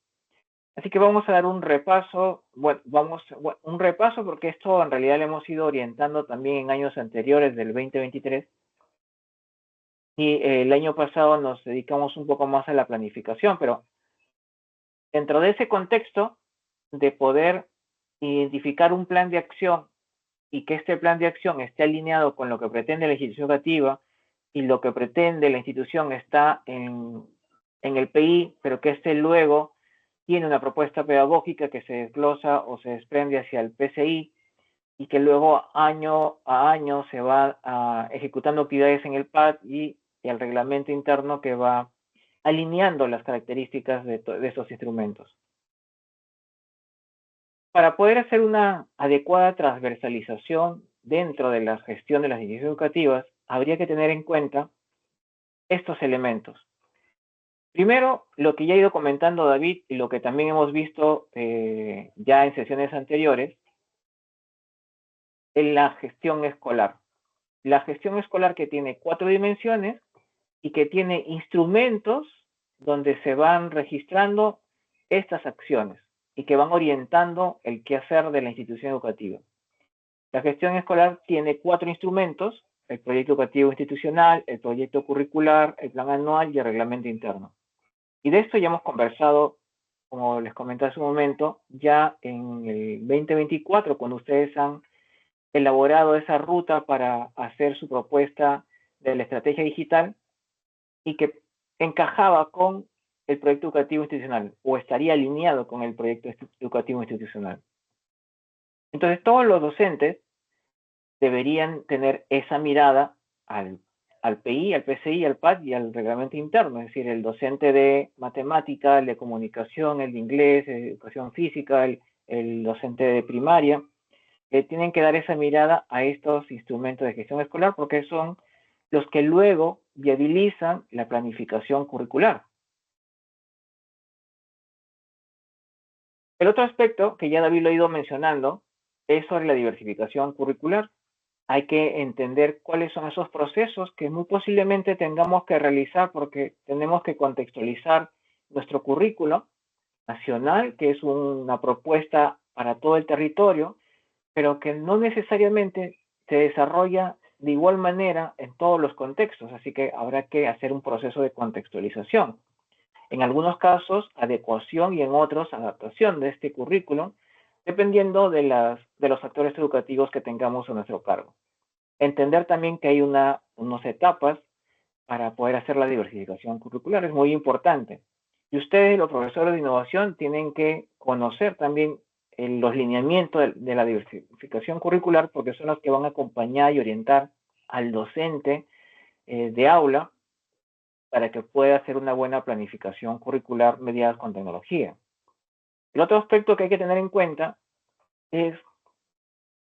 Así que vamos a dar un repaso, un repaso porque esto en realidad lo hemos ido orientando también en años anteriores del 2023 y el año pasado nos dedicamos un poco más a la planificación, pero dentro de ese contexto de poder identificar un plan de acción y que este plan de acción esté alineado con lo que pretende la institución educativa y lo que pretende la institución está en el PI, pero que este luego tiene una propuesta pedagógica que se desglosa o se desprende hacia el PCI y que luego año a año se va ejecutando actividades en el PAD y el reglamento interno que va alineando las características de estos instrumentos. Para poder hacer una adecuada transversalización dentro de la gestión de las instituciones educativas, habría que tener en cuenta estos elementos. Primero, lo que ya ha ido comentando David y lo que también hemos visto ya en sesiones anteriores, en la gestión escolar. La gestión escolar que tiene 4 dimensiones y que tiene instrumentos donde se van registrando estas acciones y que van orientando el quehacer de la institución educativa. La gestión escolar tiene 4 instrumentos: el proyecto educativo institucional, el proyecto curricular, el plan anual y el reglamento interno. Y de esto ya hemos conversado, como les comenté hace un momento, ya en el 2024, cuando ustedes han elaborado esa ruta para hacer su propuesta de la estrategia digital y que encajaba con el proyecto educativo institucional o estaría alineado con el proyecto educativo institucional. Entonces, todos los docentes deberían tener esa mirada al PI, al PCI, al PAD y al reglamento interno, es decir, el docente de matemática, el de comunicación, el de inglés, el de educación física, el docente de primaria, tienen que dar esa mirada a estos instrumentos de gestión escolar porque son los que luego viabilizan la planificación curricular. El otro aspecto que ya David lo ha ido mencionando es sobre la diversificación curricular. Hay que entender cuáles son esos procesos que muy posiblemente tengamos que realizar porque tenemos que contextualizar nuestro currículo nacional, que es una propuesta para todo el territorio, pero que no necesariamente se desarrolla de igual manera en todos los contextos, así que habrá que hacer un proceso de contextualización. En algunos casos, adecuación y en otros, adaptación de este currículum, dependiendo de los actores educativos que tengamos a nuestro cargo. Entender también que hay unas etapas para poder hacer la diversificación curricular, es muy importante. Y ustedes, los profesores de innovación, tienen que conocer también los lineamientos de la diversificación curricular porque son los que van a acompañar y orientar al docente de aula para que pueda hacer una buena planificación curricular mediada con tecnología. El otro aspecto que hay que tener en cuenta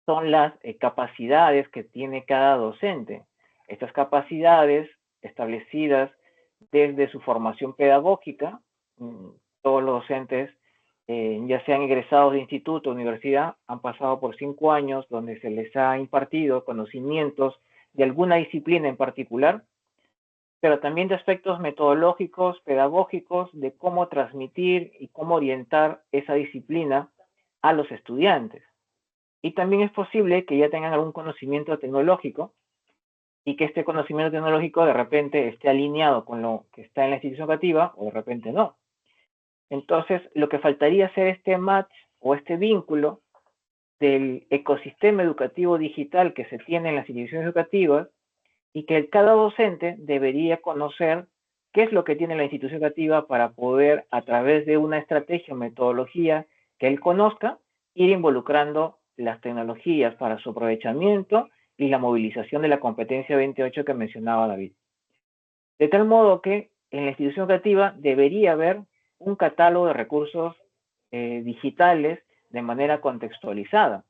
son las capacidades que tiene cada docente. Estas capacidades establecidas desde su formación pedagógica, todos los docentes, ya sean egresados de instituto o universidad, han pasado por 5 años donde se les ha impartido conocimientos de alguna disciplina en particular, pero también de aspectos metodológicos, pedagógicos, de cómo transmitir y cómo orientar esa disciplina a los estudiantes. Y también es posible que ya tengan algún conocimiento tecnológico y que este conocimiento tecnológico de repente esté alineado con lo que está en la institución educativa o de repente no. Entonces, lo que faltaría hacer este match o este vínculo del ecosistema educativo digital que se tiene en las instituciones educativas y que cada docente debería conocer qué es lo que tiene la institución educativa para poder, a través de una estrategia o metodología que él conozca, ir involucrando las tecnologías para su aprovechamiento y la movilización de la competencia 28 que mencionaba David. De tal modo que en la institución educativa debería haber un catálogo de recursos digitales de manera contextualizada.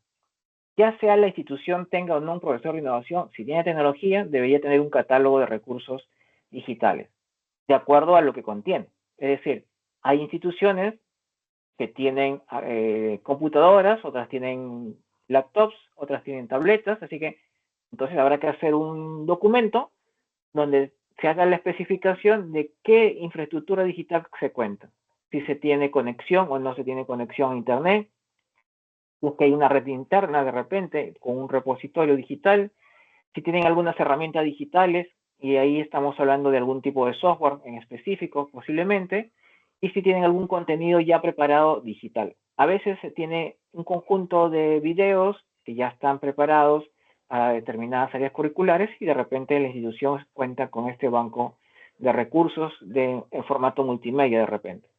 Ya sea la institución tenga o no un profesor de innovación, si tiene tecnología, debería tener un catálogo de recursos digitales, de acuerdo a lo que contiene. Es decir, hay instituciones que tienen computadoras, otras tienen laptops, otras tienen tabletas, así que entonces habrá que hacer un documento donde se haga la especificación de qué infraestructura digital se cuenta. si se tiene conexión o no se tiene conexión a Internet, si es que hay una red interna de repente con un repositorio digital, si tienen algunas herramientas digitales, y ahí estamos hablando de algún tipo de software en específico posiblemente, y si tienen algún contenido ya preparado digital. A veces se tiene un conjunto de videos que ya están preparados para determinadas áreas curriculares y de repente la institución cuenta con este banco de recursos en formato multimedia de repente.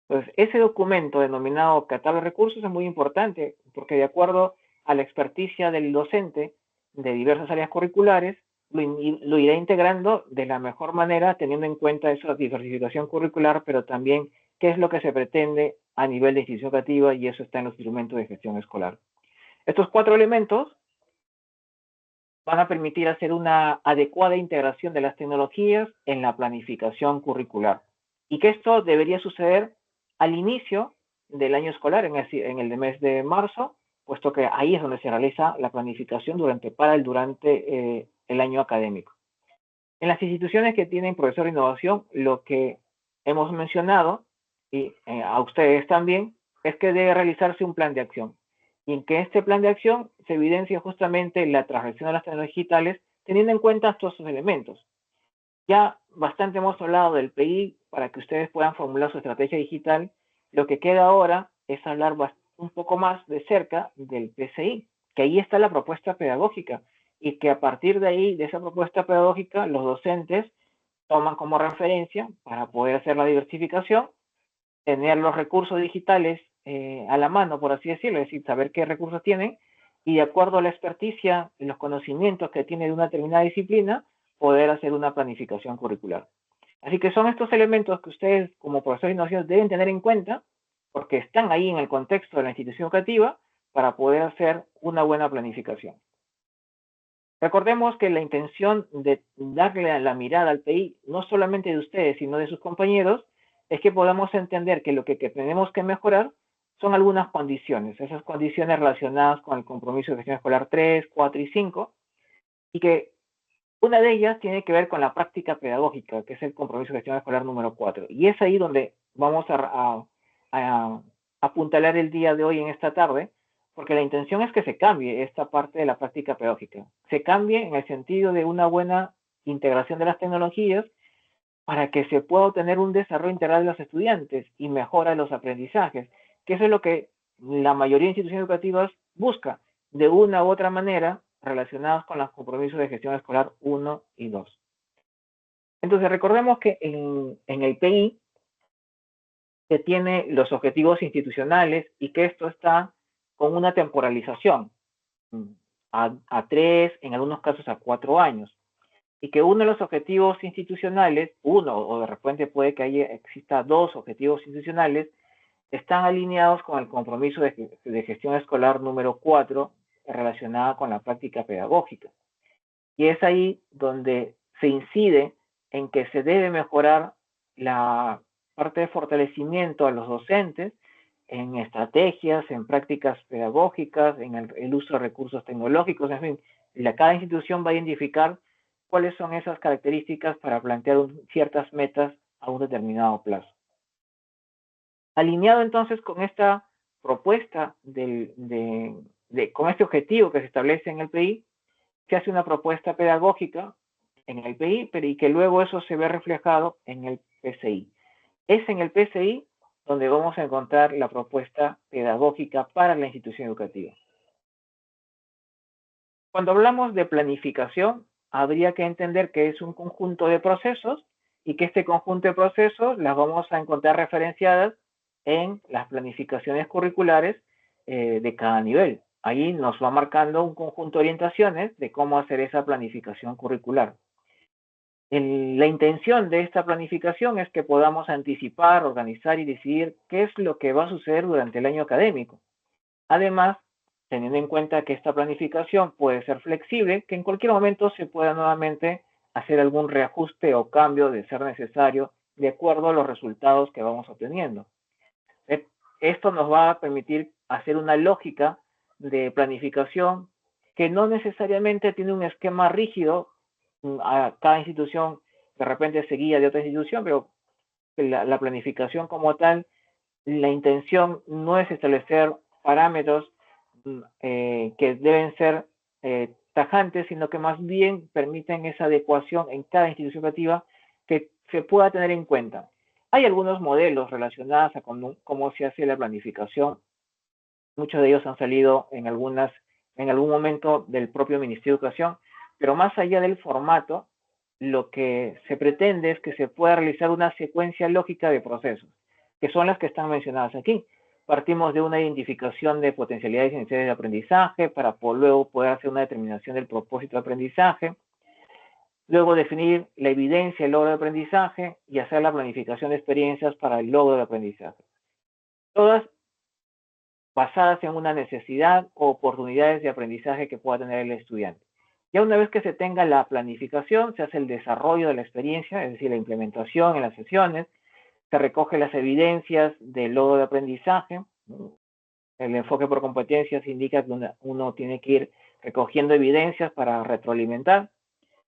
Entonces, ese documento denominado catálogo de recursos es muy importante porque de acuerdo a la experticia del docente de diversas áreas curriculares, lo irá integrando de la mejor manera, teniendo en cuenta esa diversificación curricular, pero también qué es lo que se pretende a nivel de institución educativa, y eso está en los instrumentos de gestión escolar. Estos 4 elementos van a permitir hacer una adecuada integración de las tecnologías en la planificación curricular. Y que esto debería suceder al inicio del año escolar, en el mes de marzo, puesto que ahí es donde se realiza la planificación durante el año académico. En las instituciones que tienen profesor de innovación, lo que hemos mencionado, y a ustedes también, es que debe realizarse un plan de acción. Y en que este plan de acción se evidencia justamente la transacción de las tecnologías digitales, teniendo en cuenta todos estos elementos. Ya bastante hemos hablado del PI para que ustedes puedan formular su estrategia digital. Lo que queda ahora es hablar un poco más de cerca del PCI, que ahí está la propuesta pedagógica, y que a partir de ahí, de esa propuesta pedagógica, los docentes toman como referencia para poder hacer la diversificación, tener los recursos digitales a la mano, por así decirlo, es decir, saber qué recursos tienen, y de acuerdo a la experticia y los conocimientos que tiene de una determinada disciplina, poder hacer una planificación curricular. Así que son estos elementos que ustedes, como profesores de innovación, deben tener en cuenta, porque están ahí en el contexto de la institución educativa, para poder hacer una buena planificación. Recordemos que la intención de darle la mirada al PI, no solamente de ustedes, sino de sus compañeros, es que podamos entender que lo que tenemos que mejorar son algunas condiciones, esas condiciones relacionadas con el compromiso de gestión escolar 3, 4 y 5, y que una de ellas tiene que ver con la práctica pedagógica, que es el compromiso de gestión escolar número 4. Y es ahí donde vamos a apuntalar el día de hoy en esta tarde, porque la intención es que se cambie esta parte de la práctica pedagógica. Se cambie en el sentido de una buena integración de las tecnologías para que se pueda obtener un desarrollo integral de los estudiantes y mejora los aprendizajes, que eso es lo que la mayoría de instituciones educativas busca, de una u otra manera, relacionados con los compromisos de gestión escolar 1 y 2. Entonces, recordemos que en el PI se tiene los objetivos institucionales y que esto está con una temporalización a 3, en algunos casos a 4 años. Y que uno de los objetivos institucionales, uno o de repente puede que exista 2 objetivos institucionales, están alineados con el compromiso de gestión escolar número 4 relacionada con la práctica pedagógica. Y es ahí donde se incide en que se debe mejorar la parte de fortalecimiento a los docentes en estrategias, en prácticas pedagógicas, en el uso de recursos tecnológicos, en fin, cada institución va a identificar cuáles son esas características para plantear ciertas metas a un determinado plazo. Alineado entonces con esta propuesta, con este objetivo que se establece en el PI, se hace una propuesta pedagógica en el PI, y que luego eso se ve reflejado en el PCI. Es en el PCI donde vamos a encontrar la propuesta pedagógica para la institución educativa. Cuando hablamos de planificación, habría que entender que es un conjunto de procesos y que este conjunto de procesos las vamos a encontrar referenciadas en las planificaciones curriculares de cada nivel. Ahí nos va marcando un conjunto de orientaciones de cómo hacer esa planificación curricular. La intención de esta planificación es que podamos anticipar, organizar y decidir qué es lo que va a suceder durante el año académico. Además, teniendo en cuenta que esta planificación puede ser flexible, que en cualquier momento se pueda nuevamente hacer algún reajuste o cambio de ser necesario de acuerdo a los resultados que vamos obteniendo. Esto nos va a permitir hacer una lógica de planificación que no necesariamente tiene un esquema rígido. A cada institución de repente se guía de otra institución, pero la planificación como tal la intención no es establecer parámetros que deben ser tajantes, sino que más bien permiten esa adecuación en cada institución educativa que se pueda tener en cuenta. Hay algunos modelos relacionados a cómo se hace la planificación. Muchos de ellos han salido en algún momento del propio Ministerio de Educación, pero más allá del formato, lo que se pretende es que se pueda realizar una secuencia lógica de procesos, que son las que están mencionadas aquí. Partimos de una identificación de potencialidades iniciales de aprendizaje para luego poder hacer una determinación del propósito de aprendizaje, luego definir la evidencia del logro de aprendizaje y hacer la planificación de experiencias para el logro del aprendizaje. Todas basadas en una necesidad o oportunidades de aprendizaje que pueda tener el estudiante. Ya una vez que se tenga la planificación, se hace el desarrollo de la experiencia, es decir, la implementación en las sesiones, se recoge las evidencias del logro de aprendizaje. El enfoque por competencias indica que uno tiene que ir recogiendo evidencias para retroalimentar,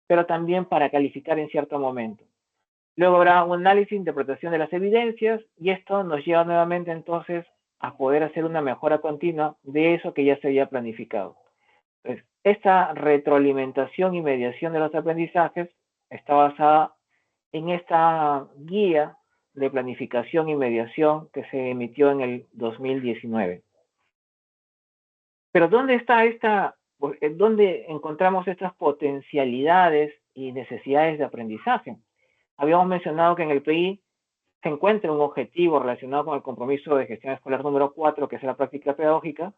pero también para calificar en cierto momento. Luego habrá un análisis, interpretación de las evidencias, y esto nos lleva nuevamente entonces a poder hacer una mejora continua de eso que ya se había planificado. Entonces, esta retroalimentación y mediación de los aprendizajes está basada en esta guía de planificación y mediación que se emitió en el 2019. Pero ¿dónde encontramos estas potencialidades y necesidades de aprendizaje? Habíamos mencionado que en el PI se encuentra un objetivo relacionado con el compromiso de gestión escolar número 4, que es la práctica pedagógica,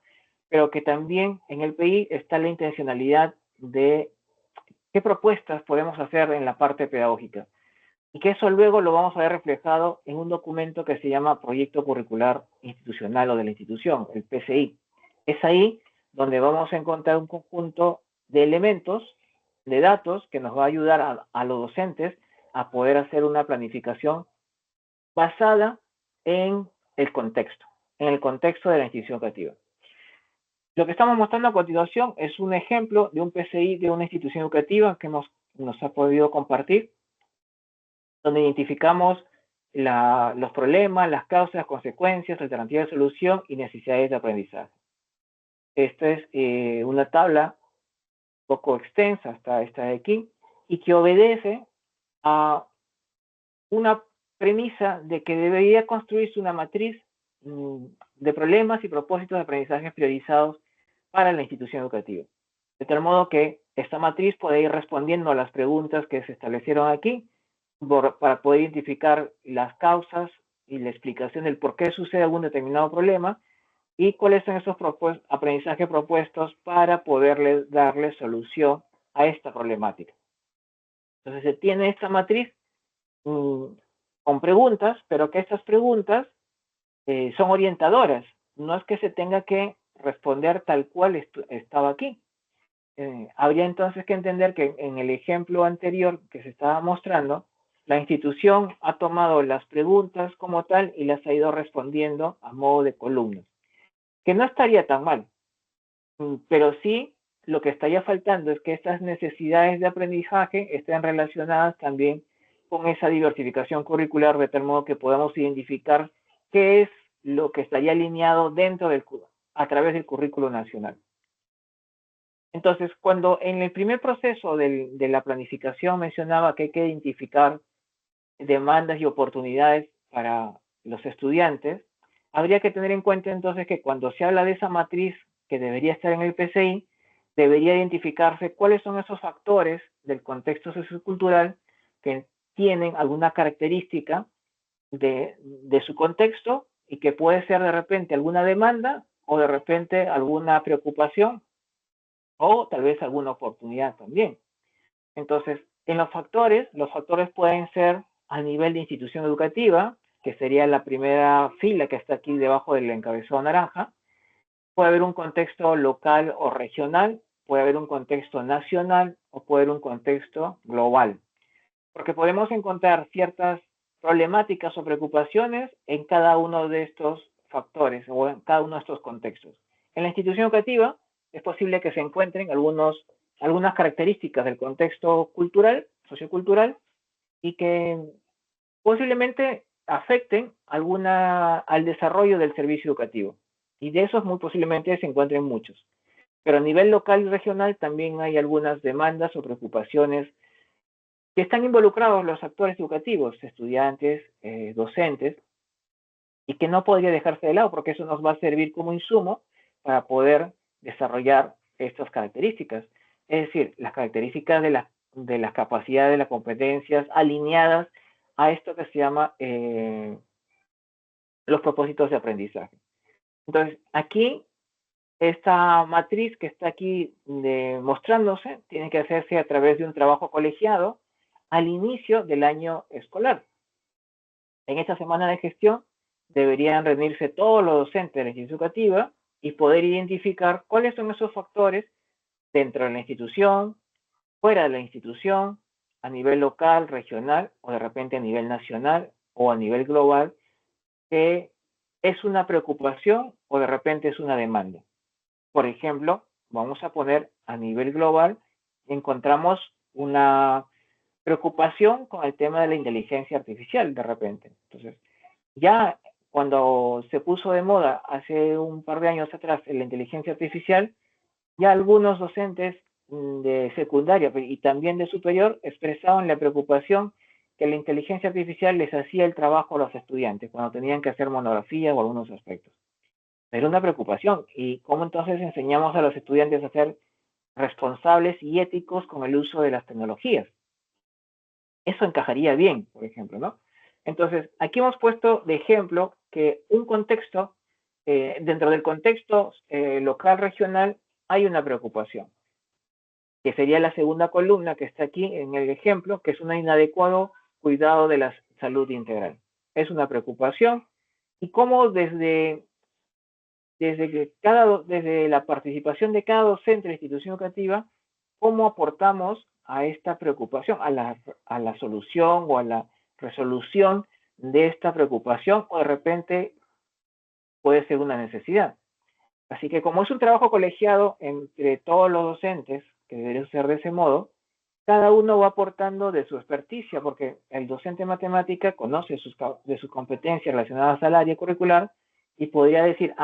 pero que también en el PI está la intencionalidad de qué propuestas podemos hacer en la parte pedagógica. Y que eso luego lo vamos a ver reflejado en un documento que se llama Proyecto Curricular Institucional o de la institución, el PCI. Es ahí donde vamos a encontrar un conjunto de elementos, de datos, que nos va a ayudar a los docentes a poder hacer una planificación basada en el contexto de la institución educativa. Lo que estamos mostrando a continuación es un ejemplo de un PCI de una institución educativa que nos ha podido compartir, donde identificamos los problemas, las causas, consecuencias, alternativas de solución y necesidades de aprendizaje. Esta es una tabla un poco extensa, hasta esta de aquí, y que obedece a una premisa de que debería construirse una matriz de problemas y propósitos de aprendizaje priorizados para la institución educativa. De tal modo que esta matriz puede ir respondiendo a las preguntas que se establecieron aquí para poder identificar las causas y la explicación del por qué sucede algún determinado problema y cuáles son esos aprendizajes propuestos para poderle darle solución a esta problemática. Entonces se tiene esta matriz con preguntas, pero que estas preguntas son orientadoras. No es que se tenga que responder tal cual estaba aquí. Habría entonces que entender que en el ejemplo anterior que se estaba mostrando, la institución ha tomado las preguntas como tal y las ha ido respondiendo a modo de columnas, que no estaría tan mal, pero sí lo que estaría faltando es que estas necesidades de aprendizaje estén relacionadas también con esa diversificación curricular, de tal modo que podamos identificar qué es lo que estaría alineado a través del currículo nacional. Entonces, cuando en el primer proceso de la planificación mencionaba que hay que identificar demandas y oportunidades para los estudiantes, habría que tener en cuenta entonces que cuando se habla de esa matriz que debería estar en el PCI, debería identificarse cuáles son esos factores del contexto sociocultural que tienen alguna característica de su contexto y que puede ser de repente alguna demanda o de repente alguna preocupación o tal vez alguna oportunidad también. Entonces, en los factores pueden ser a nivel de institución educativa, que sería la primera fila que está aquí debajo del encabezado naranja. Puede haber un contexto local o regional, puede haber un contexto nacional o puede haber un contexto global. Porque podemos encontrar ciertas problemáticas o preocupaciones en cada uno de estos factores o en cada uno de estos contextos. En la institución educativa es posible que se encuentren algunas características del contexto cultural, sociocultural, y que posiblemente afecten al desarrollo del servicio educativo. Y de esos muy posiblemente se encuentren muchos. Pero a nivel local y regional también hay algunas demandas o preocupaciones que están involucrados los actores educativos, estudiantes, docentes, y que no podría dejarse de lado porque eso nos va a servir como insumo para poder desarrollar estas características. Es decir, las características de las capacidades, de las competencias alineadas a esto que se llama los propósitos de aprendizaje. Entonces, aquí, esta matriz que está aquí mostrándose tiene que hacerse a través de un trabajo colegiado al inicio del año escolar. En esta semana de gestión deberían reunirse todos los docentes de la institución educativa y poder identificar cuáles son esos factores dentro de la institución, fuera de la institución, a nivel local, regional o de repente a nivel nacional o a nivel global, que es una preocupación o de repente es una demanda. Por ejemplo, vamos a poner a nivel global, encontramos una preocupación con el tema de la inteligencia artificial de repente. Entonces, ya cuando se puso de moda hace un par de años atrás la inteligencia artificial, ya algunos docentes de secundaria y también de superior expresaban la preocupación que la inteligencia artificial les hacía el trabajo a los estudiantes cuando tenían que hacer monografía o algunos aspectos. Era una preocupación. ¿Y cómo entonces enseñamos a los estudiantes a ser responsables y éticos con el uso de las tecnologías? Eso encajaría bien, por ejemplo, ¿no? Entonces, aquí hemos puesto de ejemplo que un contexto, dentro del contexto local regional, hay una preocupación, que sería la segunda columna que está aquí en el ejemplo, que es un inadecuado cuidado de la salud integral. Es una preocupación y cómo desde la participación de cada docente de la institución educativa, cómo aportamos a esta preocupación, a la solución o a la resolución de esta preocupación, o de repente puede ser una necesidad. Así que como es un trabajo colegiado entre todos los docentes, que debería ser de ese modo, cada uno va aportando de su experticia, porque el docente de matemática conoce de sus competencias relacionadas al área curricular y podría decir,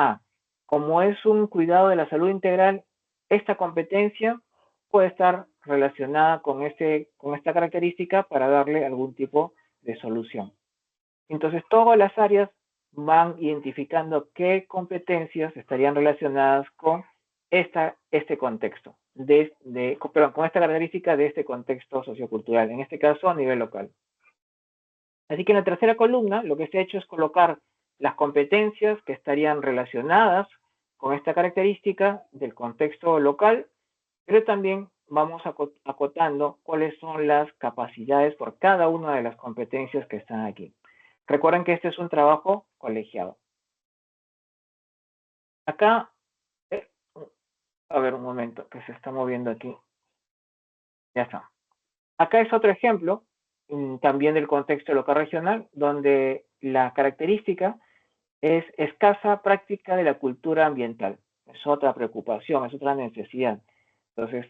como es un cuidado de la salud integral, esta competencia puede estar relacionada con esta característica para darle algún tipo de solución. Entonces, todas las áreas van identificando qué competencias estarían relacionadas con este contexto, con esta característica de este contexto sociocultural, en este caso a nivel local. Así que en la tercera columna lo que se ha hecho es colocar las competencias que estarían relacionadas con esta característica del contexto local, pero también vamos acotando cuáles son las capacidades por cada una de las competencias que están aquí. Recuerden que este es un trabajo colegiado. Acá, a ver un momento, que se está moviendo aquí. Ya está. Acá es otro ejemplo, también del contexto local regional, donde la característica es escasa práctica de la cultura ambiental. Es otra preocupación, es otra necesidad. Entonces,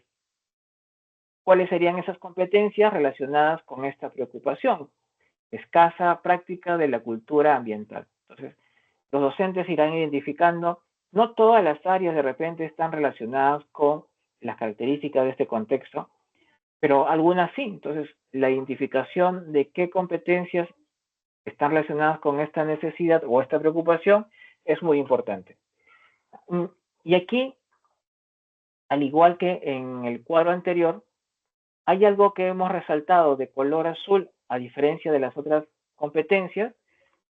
¿cuáles serían esas competencias relacionadas con esta preocupación? Escasa práctica de la cultura ambiental. Entonces, los docentes irán identificando, no todas las áreas de repente están relacionadas con las características de este contexto, pero algunas sí. Entonces, la identificación de qué competencias están relacionadas con esta necesidad o esta preocupación es muy importante. Y aquí, al igual que en el cuadro anterior, hay algo que hemos resaltado de color azul, a diferencia de las otras competencias,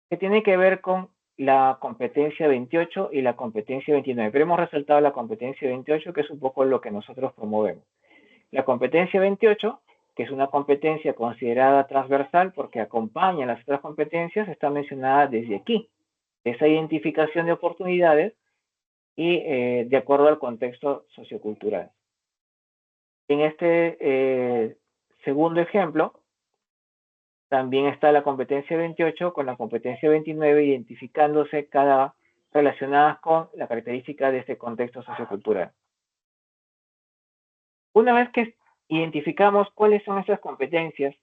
que tiene que ver con la competencia 28 y la competencia 29. Pero hemos resaltado la competencia 28, que es un poco lo que nosotros promovemos. La competencia 28, que es una competencia considerada transversal porque acompaña las otras competencias, está mencionada desde aquí. Esa identificación de oportunidades y de acuerdo al contexto sociocultural. En este segundo ejemplo, también está la competencia 28 con la competencia 29 identificándose cada relacionadas con la característica de este contexto sociocultural. Una vez que identificamos cuáles son esas competencias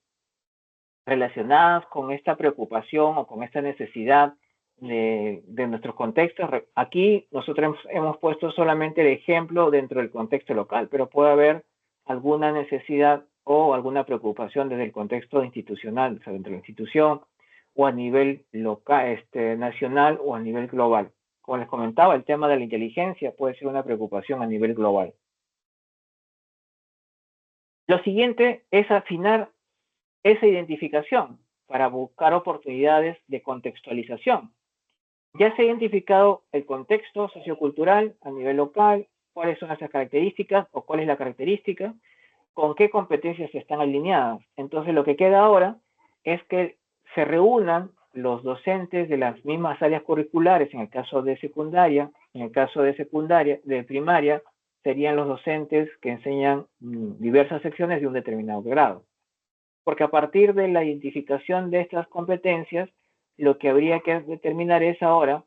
relacionadas con esta preocupación o con esta necesidad de nuestros contextos. Aquí nosotros hemos puesto solamente el ejemplo dentro del contexto local, pero puede haber alguna necesidad o alguna preocupación desde el contexto institucional, o sea, dentro de la institución, o a nivel local, nacional o a nivel global. Como les comentaba, el tema de la inteligencia puede ser una preocupación a nivel global. Lo siguiente es afinar esa identificación para buscar oportunidades de contextualización. Ya se ha identificado el contexto sociocultural a nivel local, cuáles son esas características o cuál es la característica, con qué competencias están alineadas. Entonces lo que queda ahora es que se reúnan los docentes de las mismas áreas curriculares, en el caso de secundaria, en el caso de primaria, serían los docentes que enseñan diversas secciones de un determinado grado. Porque a partir de la identificación de estas competencias, lo que habría que determinar es ahora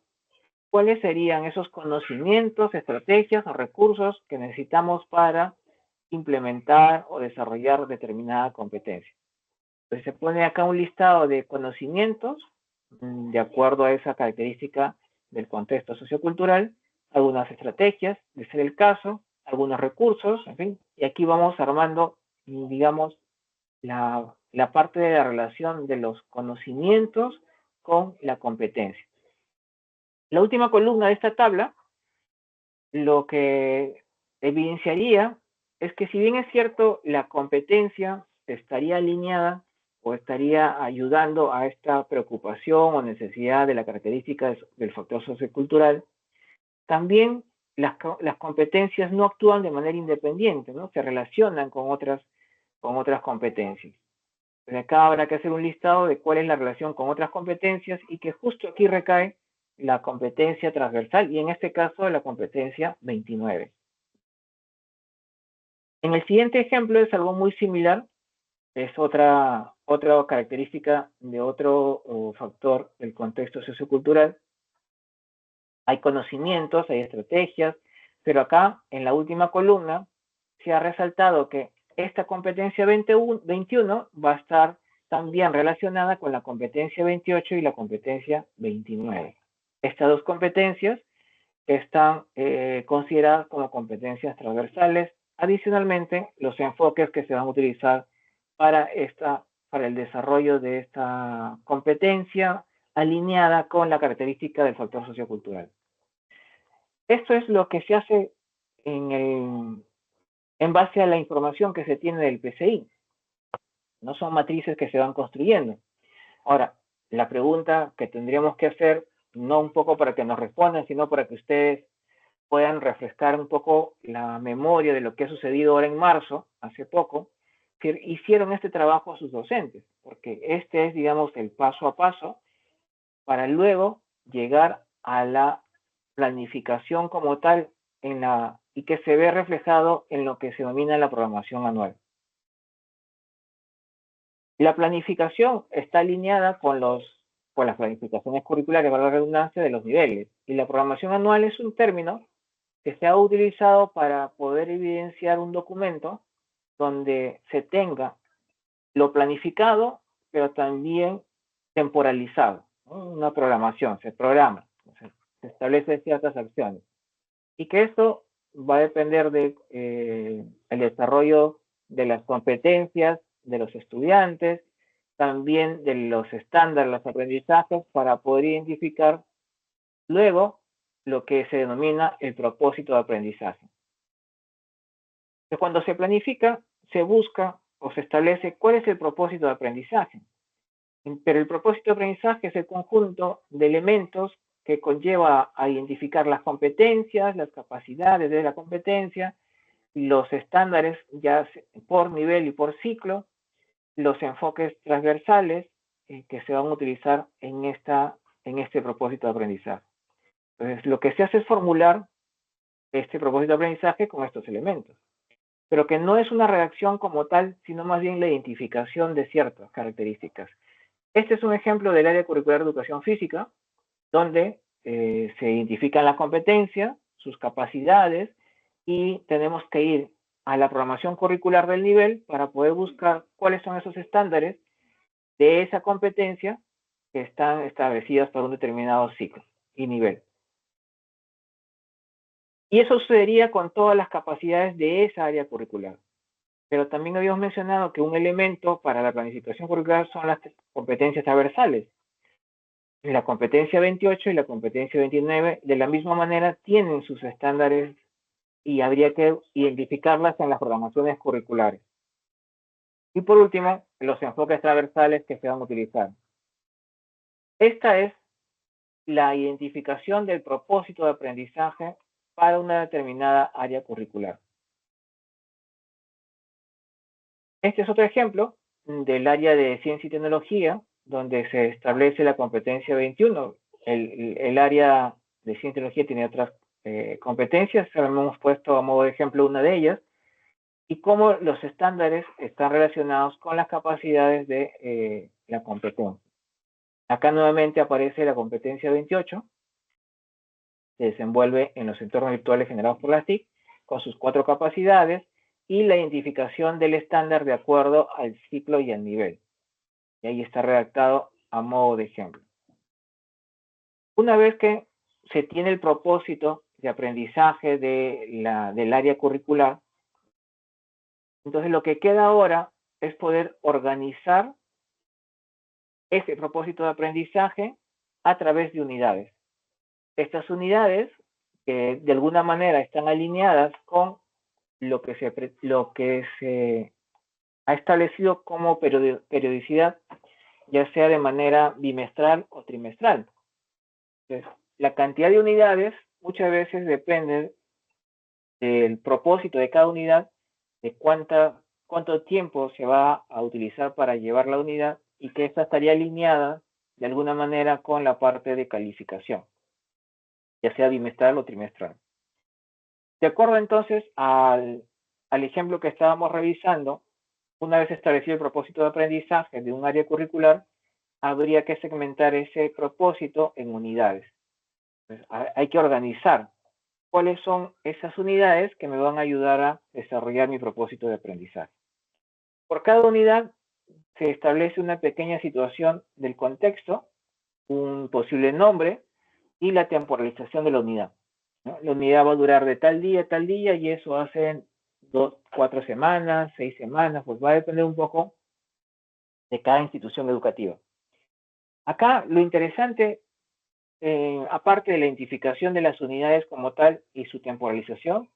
cuáles serían esos conocimientos, estrategias o recursos que necesitamos para implementar o desarrollar determinada competencia. Entonces se pone acá un listado de conocimientos de acuerdo a esa característica del contexto sociocultural, algunas estrategias, de ser el caso, algunos recursos, en fin, y aquí vamos armando, digamos, la parte de la relación de los conocimientos con la competencia. La última columna de esta tabla lo que evidenciaría es que si bien es cierto, la competencia estaría alineada o estaría ayudando a esta preocupación o necesidad de la característica del factor sociocultural, también las competencias no actúan de manera independiente, ¿no? Se relacionan con otras competencias. Entonces acá habrá que hacer un listado de cuál es la relación con otras competencias y que justo aquí recae la competencia transversal y en este caso la competencia 29. En el siguiente ejemplo es algo muy similar, es otra característica de otro factor del contexto sociocultural. Hay conocimientos, hay estrategias, pero acá en la última columna se ha resaltado que esta competencia 21 va a estar también relacionada con la competencia 28 y la competencia 29. Estas dos competencias están consideradas como competencias transversales. Adicionalmente, los enfoques que se van a utilizar para el desarrollo de esta competencia alineada con la característica del factor sociocultural. Esto es lo que se hace en base a la información que se tiene del PCI. No son matrices que se van construyendo. Ahora, la pregunta que tendríamos que hacer, no un poco para que nos respondan, sino para que ustedes puedan refrescar un poco la memoria de lo que ha sucedido ahora en marzo, hace poco, que hicieron este trabajo a sus docentes, porque este es, digamos, el paso a paso para luego llegar a la planificación como tal y que se ve reflejado en lo que se denomina la programación anual. La planificación está alineada con las planificaciones curriculares, valga la redundancia, de los niveles. Y la programación anual es un término que se ha utilizado para poder evidenciar un documento donde se tenga lo planificado, pero también temporalizado, ¿no? Una programación, se programa, se establecen ciertas acciones. Y que esto va a depender de el desarrollo de las competencias de los estudiantes, también de los estándares, los aprendizajes, para poder identificar luego lo que se denomina el propósito de aprendizaje. Entonces, cuando se planifica, se busca o se establece cuál es el propósito de aprendizaje. Pero el propósito de aprendizaje es el conjunto de elementos que conlleva a identificar las competencias, las capacidades de la competencia, los estándares ya por nivel y por ciclo, los enfoques transversales que se van a utilizar en este propósito de aprendizaje. Entonces, lo que se hace es formular este propósito de aprendizaje con estos elementos, pero que no es una redacción como tal, sino más bien la identificación de ciertas características. Este es un ejemplo del área curricular de educación física, donde se identifican las competencias, sus capacidades, y tenemos que ir a la programación curricular del nivel para poder buscar cuáles son esos estándares de esa competencia que están establecidas para un determinado ciclo y nivel. Y eso sucedería con todas las capacidades de esa área curricular. Pero también habíamos mencionado que un elemento para la planificación curricular son las competencias transversales. La competencia 28 y la competencia 29, de la misma manera, tienen sus estándares y habría que identificarlas en las programaciones curriculares. Y por último, los enfoques transversales que se van a utilizar. Esta es la identificación del propósito de aprendizaje para una determinada área curricular. Este es otro ejemplo del área de ciencia y tecnología, donde se establece la competencia 21. El área de ciencia y tecnología tiene otras competencias, hemos puesto a modo de ejemplo una de ellas, y cómo los estándares están relacionados con las capacidades de la competencia. Acá nuevamente aparece la competencia 28, se desenvuelve en los entornos virtuales generados por las TIC, con sus 4 capacidades, y la identificación del estándar de acuerdo al ciclo y al nivel. Y ahí está redactado a modo de ejemplo. Una vez que se tiene el propósito de aprendizaje del área curricular, entonces lo que queda ahora es poder organizar ese propósito de aprendizaje a través de unidades. Estas unidades, que de alguna manera están alineadas con lo que se ha establecido como periodicidad, ya sea de manera bimestral o trimestral. Entonces, la cantidad de unidades muchas veces depende del propósito de cada unidad, de cuánto tiempo se va a utilizar para llevar la unidad y que esta estaría alineada de alguna manera con la parte de calificación, ya sea bimestral o trimestral. De acuerdo entonces al ejemplo que estábamos revisando, una vez establecido el propósito de aprendizaje de un área curricular, habría que segmentar ese propósito en unidades. Entonces, hay que organizar cuáles son esas unidades que me van a ayudar a desarrollar mi propósito de aprendizaje. Por cada unidad se establece una pequeña situación del contexto, un posible nombre y la temporalización de la unidad, ¿no? La unidad va a durar de tal día, y eso hace 4 semanas, 6 semanas, pues va a depender un poco de cada institución educativa. Acá lo interesante, aparte de la identificación de las unidades como tal y su temporalización,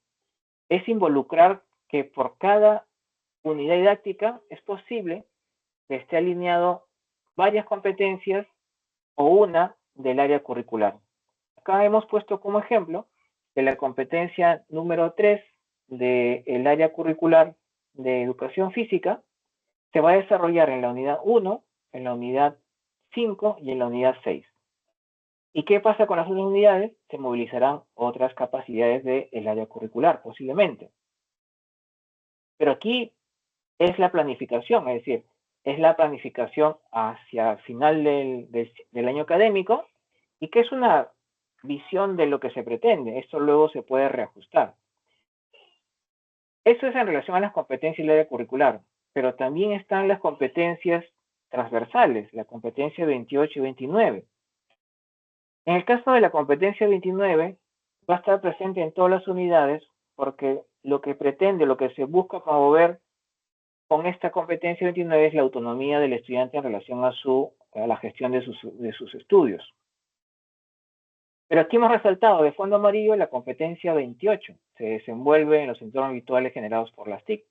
es involucrar que por cada unidad didáctica es posible que esté alineado varias competencias o una del área curricular. Acá hemos puesto como ejemplo que la competencia número 3 del área curricular de educación física se va a desarrollar en la unidad 1, en la unidad 5 y en la unidad 6. ¿Y qué pasa con las otras unidades? Se movilizarán otras capacidades del área curricular, posiblemente. Pero aquí es la planificación, es decir, es la planificación hacia el final del año académico y que es una visión de lo que se pretende. Esto luego se puede reajustar. Eso es en relación a las competencias del área curricular, pero también están las competencias transversales, la competencia 28 y 29. En el caso de la competencia 29, va a estar presente en todas las unidades porque lo que pretende, lo que se busca promover con esta competencia 29 es la autonomía del estudiante en relación a la gestión de sus estudios. Pero aquí hemos resaltado de fondo amarillo la competencia 28, se desenvuelve en los entornos virtuales generados por las TIC.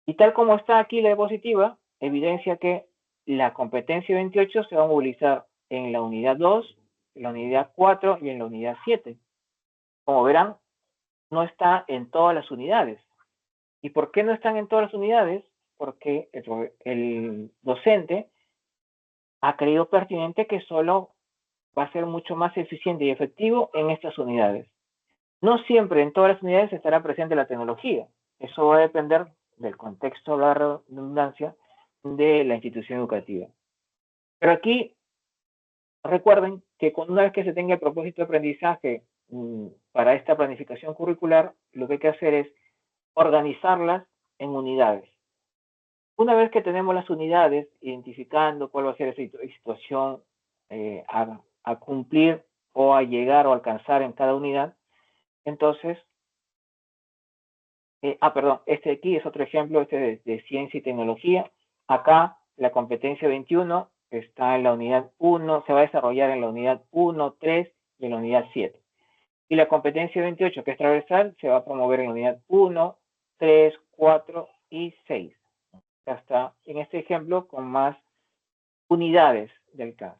Y tal como está aquí la diapositiva, evidencia que la competencia 28 se va a movilizar en la unidad 2, en la unidad 4 y en la unidad 7. Como verán, no está en todas las unidades. ¿Y por qué no están en todas las unidades? Porque el docente ha creído pertinente que solo va a ser mucho más eficiente y efectivo en estas unidades. No siempre en todas las unidades estará presente la tecnología. Eso va a depender del contexto, la redundancia, de la institución educativa. Pero aquí, recuerden que una vez que se tenga el propósito de aprendizaje para esta planificación curricular, lo que hay que hacer es organizarlas en unidades. Una vez que tenemos las unidades, identificando cuál va a ser esa situación a cumplir o a llegar o alcanzar en cada unidad, entonces, perdón, este aquí es otro ejemplo, este de ciencia y tecnología. Acá la competencia 21 está en la unidad 1, se va a desarrollar en la unidad 1, 3 y en la unidad 7. Y la competencia 28, que es transversal, se va a promover en la unidad 1, 3, 4 y 6. Hasta en este ejemplo con más unidades del alcance.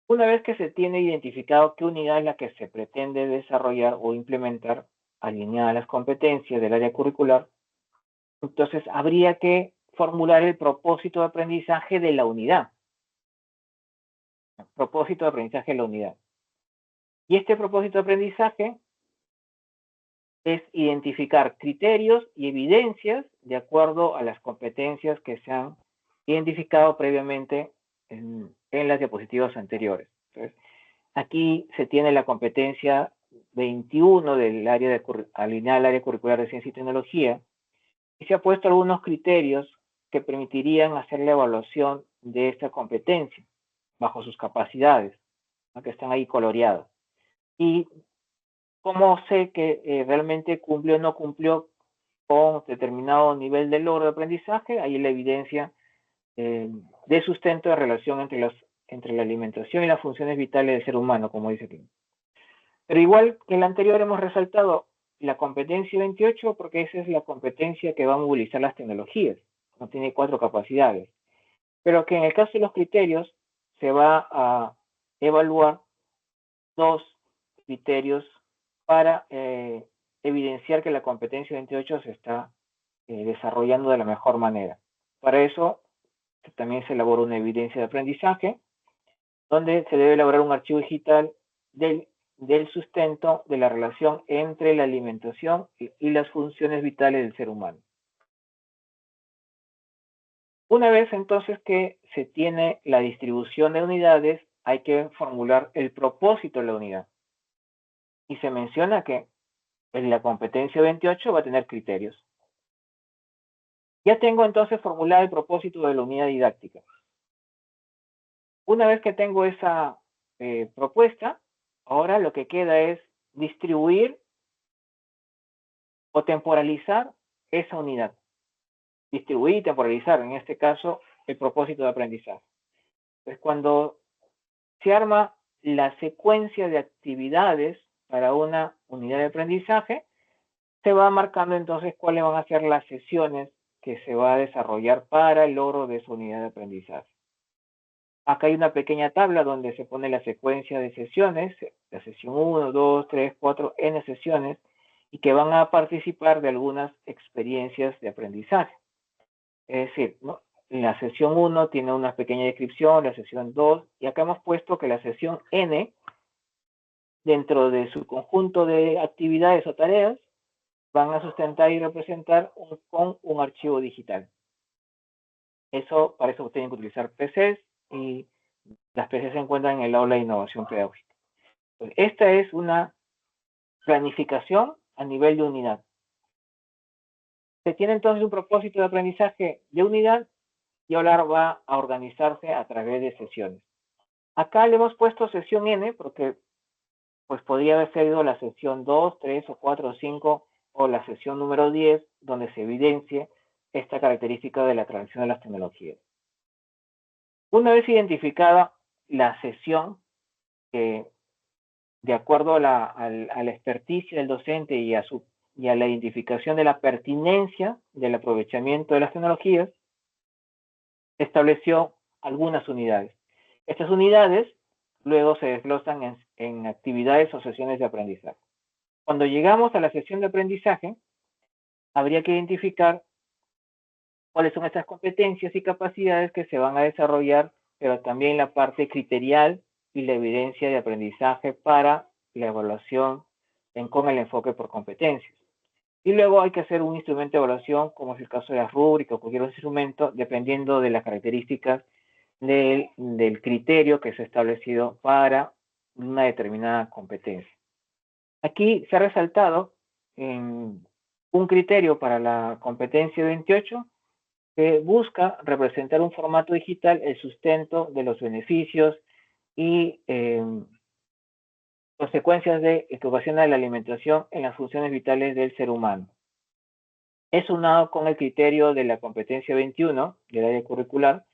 Una vez que se tiene identificado qué unidad es la que se pretende desarrollar o implementar alineada a las competencias del área curricular, entonces habría que formular el propósito de aprendizaje de la unidad. Propósito de aprendizaje de la unidad. Y este propósito de aprendizaje es identificar criterios y evidencias de acuerdo a las competencias que se han identificado previamente en las diapositivas anteriores. Entonces, aquí se tiene la competencia 21 del área alineada al área curricular de ciencia y tecnología, y se ha puesto algunos criterios que permitirían hacer la evaluación de esta competencia bajo sus capacidades, ¿no?, que están ahí coloreados. Y cómo sé que realmente cumplió o no cumplió con determinado nivel de logro de aprendizaje. Ahí la evidencia de sustento de relación entre la alimentación y las funciones vitales del ser humano, como dice aquí. Pero igual que en la anterior hemos resaltado la competencia 28 porque esa es la competencia que va a movilizar las tecnologías, no tiene 4 capacidades. Pero que en el caso de los criterios se va a evaluar 2 criterios para evidenciar que la competencia 28 se está desarrollando de la mejor manera. Para eso también se elabora una evidencia de aprendizaje, donde se debe elaborar un archivo digital del sustento de la relación entre la alimentación y las funciones vitales del ser humano. Una vez entonces que se tiene la distribución de unidades, hay que formular el propósito de la unidad. Y se menciona que en la competencia 28 va a tener criterios. Ya tengo entonces formulado el propósito de la unidad didáctica. Una vez que tengo esa propuesta, ahora lo que queda es distribuir o temporalizar esa unidad. Distribuir y temporalizar, en este caso, el propósito de aprendizaje. Entonces, cuando se arma la secuencia de actividades para una unidad de aprendizaje, se va marcando entonces cuáles van a ser las sesiones que se va a desarrollar para el logro de esa unidad de aprendizaje. Acá hay una pequeña tabla donde se pone la secuencia de sesiones, la sesión 1, 2, 3, 4, N sesiones, y que van a participar de algunas experiencias de aprendizaje. Es decir, ¿no?, la sesión 1 tiene una pequeña descripción, la sesión 2, y acá hemos puesto que la sesión N, dentro de su conjunto de actividades o tareas, van a sustentar y representar con un archivo digital. Para eso tienen que utilizar PCs, y las PCs se encuentran en el aula de innovación pedagógica. Pues esta es una planificación a nivel de unidad. Se tiene entonces un propósito de aprendizaje de unidad y ahora va a organizarse a través de sesiones. Acá le hemos puesto sesión N porque pues podría haber sido la sesión 2, 3 o 4 o 5 o la sesión número 10 donde se evidencie esta característica de la transición de las tecnologías. Una vez identificada la sesión, que de acuerdo a la experticia del docente y a la identificación de la pertinencia del aprovechamiento de las tecnologías, estableció algunas unidades. Estas unidades luego se desglosan en actividades o sesiones de aprendizaje. Cuando llegamos a la sesión de aprendizaje, habría que identificar cuáles son estas competencias y capacidades que se van a desarrollar, pero también la parte criterial y la evidencia de aprendizaje para la evaluación con el enfoque por competencias. Y luego hay que hacer un instrumento de evaluación, como es el caso de la rúbrica o cualquier instrumento, dependiendo de las características del criterio que se ha establecido para una determinada competencia. Aquí se ha resaltado un criterio para la competencia 28, que busca representar un formato digital el sustento de los beneficios y consecuencias que ocasiona la alimentación en las funciones vitales del ser humano. Es unado con el criterio de la competencia 21 del área curricular,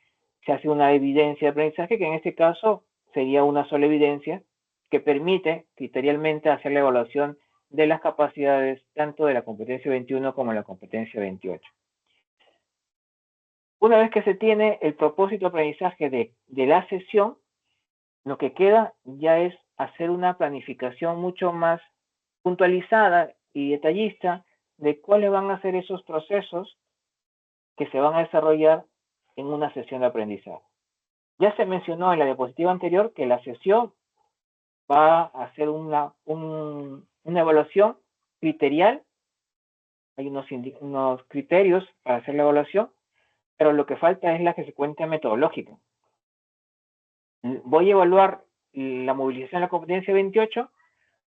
se hace una evidencia de aprendizaje que en este caso sería una sola evidencia que permite criterialmente hacer la evaluación de las capacidades tanto de la competencia 21 como de la competencia 28. Una vez que se tiene el propósito de aprendizaje de la sesión, lo que queda ya es hacer una planificación mucho más puntualizada y detallista de cuáles van a ser esos procesos que se van a desarrollar en una sesión de aprendizaje. Ya se mencionó en la diapositiva anterior que la sesión va a hacer una evaluación criterial, hay unos criterios para hacer la evaluación, pero lo que falta es la consecuencia metodológica. Voy a evaluar la movilización de la competencia 28,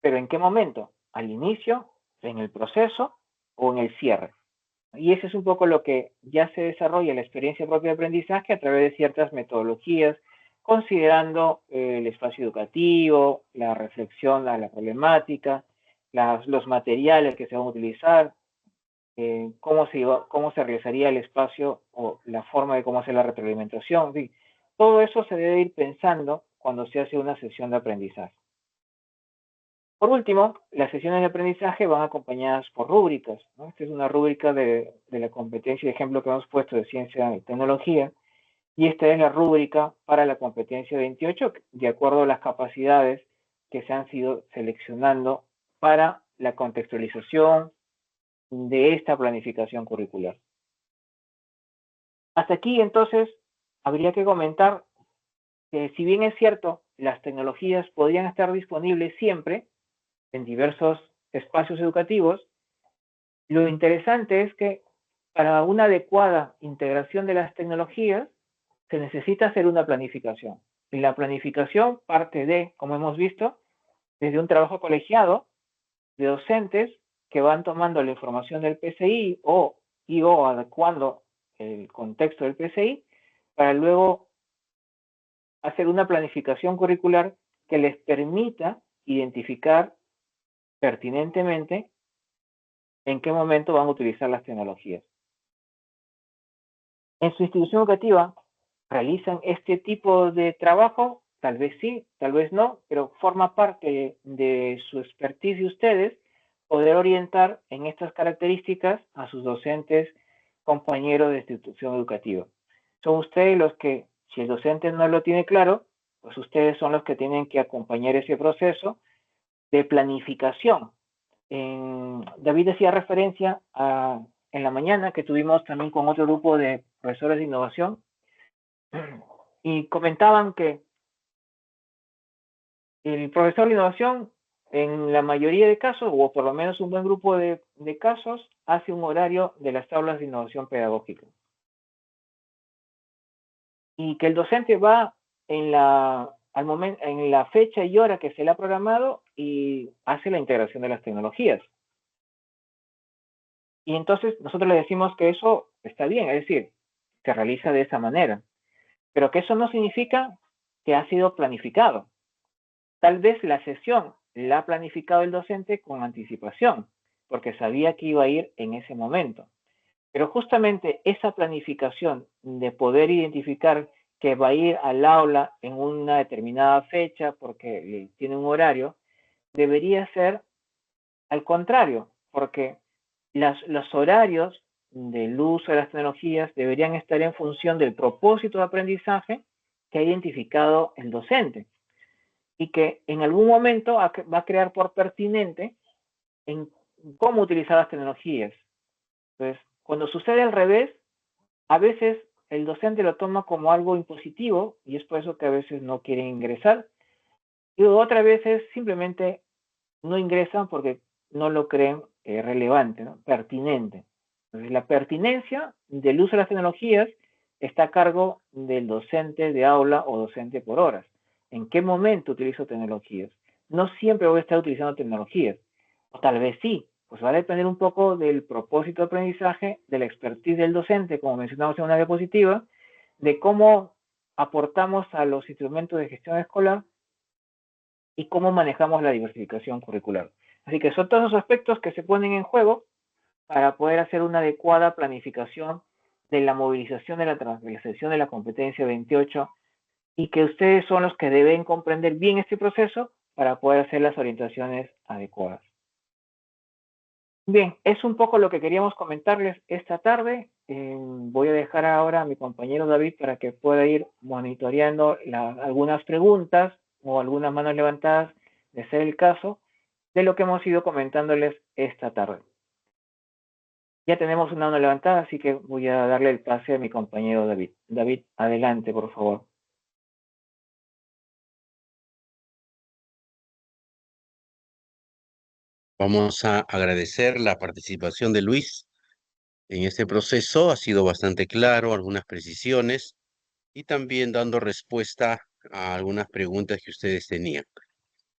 pero ¿en qué momento? ¿Al inicio, en el proceso o en el cierre? Y eso es un poco lo que ya se desarrolla en la experiencia propia de aprendizaje a través de ciertas metodologías, considerando el espacio educativo, la reflexión a la problemática, los materiales que se van a utilizar, cómo se realizaría el espacio o la forma de cómo hacer la retroalimentación. En fin, todo eso se debe ir pensando cuando se hace una sesión de aprendizaje. Por último, las sesiones de aprendizaje van acompañadas por rúbricas, ¿no? Esta es una rúbrica de la competencia de ejemplo que hemos puesto de ciencia y tecnología, y esta es la rúbrica para la competencia 28, de acuerdo a las capacidades que se han ido seleccionando para la contextualización de esta planificación curricular. Hasta aquí, entonces, habría que comentar que si bien es cierto, las tecnologías podrían estar disponibles siempre en diversos espacios educativos, lo interesante es que para una adecuada integración de las tecnologías se necesita hacer una planificación. Y la planificación parte de, como hemos visto, desde un trabajo colegiado de docentes que van tomando la información del PCI o adecuando el contexto del PCI para luego hacer una planificación curricular que les permita identificar pertinentemente en qué momento van a utilizar las tecnologías. En su institución educativa, ¿realizan este tipo de trabajo? Tal vez sí, tal vez no, pero forma parte de su expertise de ustedes poder orientar en estas características a sus docentes, compañeros de institución educativa. Son ustedes los que, si el docente no lo tiene claro, pues ustedes son los que tienen que acompañar ese proceso de planificación. David hacía referencia en la mañana que tuvimos también con otro grupo de profesores de innovación y comentaban que el profesor de innovación en la mayoría de casos, o por lo menos un buen grupo de casos, hace un horario de las tablas de innovación pedagógica. Y que el docente va en la fecha y hora que se le ha programado y hace la integración de las tecnologías. Y entonces nosotros le decimos que eso está bien, es decir, se realiza de esa manera, pero que eso no significa que ha sido planificado. Tal vez la sesión la ha planificado el docente con anticipación, porque sabía que iba a ir en ese momento. Pero justamente esa planificación de poder identificar que va a ir al aula en una determinada fecha porque tiene un horario, debería ser al contrario, porque los horarios del uso de las tecnologías deberían estar en función del propósito de aprendizaje que ha identificado el docente y que en algún momento va a crear por pertinente en cómo utilizar las tecnologías. Entonces, cuando sucede al revés, a veces el docente lo toma como algo impositivo y es por eso que a veces no quieren ingresar y otras veces simplemente no ingresan porque no lo creen relevante, ¿no? Pertinente. Entonces, la pertinencia del uso de las tecnologías está a cargo del docente de aula o docente por horas. ¿En qué momento utilizo tecnologías? No siempre voy a estar utilizando tecnologías, o tal vez sí, Pues va a depender un poco del propósito de aprendizaje, de la expertise del docente, como mencionamos en una diapositiva, de cómo aportamos a los instrumentos de gestión escolar y cómo manejamos la diversificación curricular. Así que son todos esos aspectos que se ponen en juego para poder hacer una adecuada planificación de la movilización de la transversalización de la competencia 28 y que ustedes son los que deben comprender bien este proceso para poder hacer las orientaciones adecuadas. Bien, es un poco lo que queríamos comentarles esta tarde. Voy a dejar ahora a mi compañero David para que pueda ir monitoreando algunas preguntas o algunas manos levantadas, de ser el caso, de lo que hemos ido comentándoles esta tarde. Ya tenemos una mano levantada, así que voy a darle el pase a mi compañero David. David, adelante, por favor. Vamos a agradecer la participación de Luis en este proceso. Ha sido bastante claro, algunas precisiones y también dando respuesta a algunas preguntas que ustedes tenían.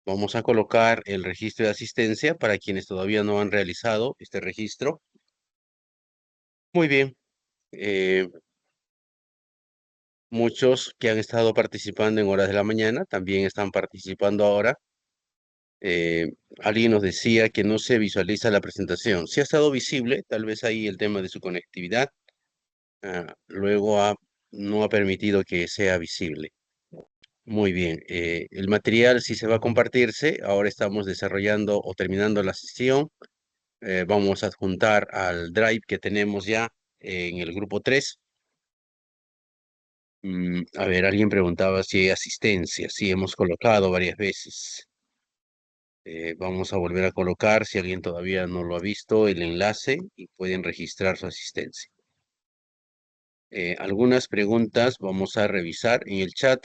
Vamos a colocar el registro de asistencia para quienes todavía no han realizado este registro. Muy bien. Muchos que han estado participando en horas de la mañana también están participando ahora. Eh, Alguien nos decía que no se visualiza la presentación. Sí ha estado visible, tal vez ahí el tema de su conectividad. Luego no ha permitido que sea visible. Muy bien. El material sí se va a compartirse. Ahora estamos desarrollando o terminando la sesión. Vamos a adjuntar al Drive que tenemos ya en el grupo 3. A ver, alguien preguntaba si hay asistencia. Sí, hemos colocado varias veces. Vamos a volver a colocar, si alguien todavía no lo ha visto, el enlace y pueden registrar su asistencia. Algunas preguntas vamos a revisar en el chat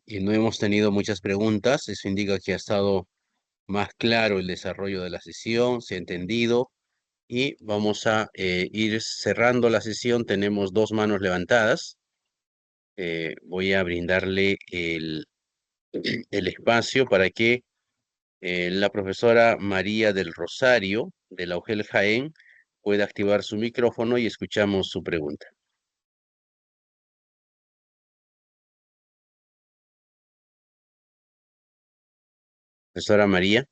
y no hemos tenido muchas preguntas. Eso indica que ha estado más claro el desarrollo de la sesión, se ha entendido y vamos a ir cerrando la sesión. Tenemos dos manos levantadas. Voy a brindarle el espacio para que la profesora María del Rosario, de la UGEL Jaén, puede activar su micrófono y escuchamos su pregunta. Profesora María,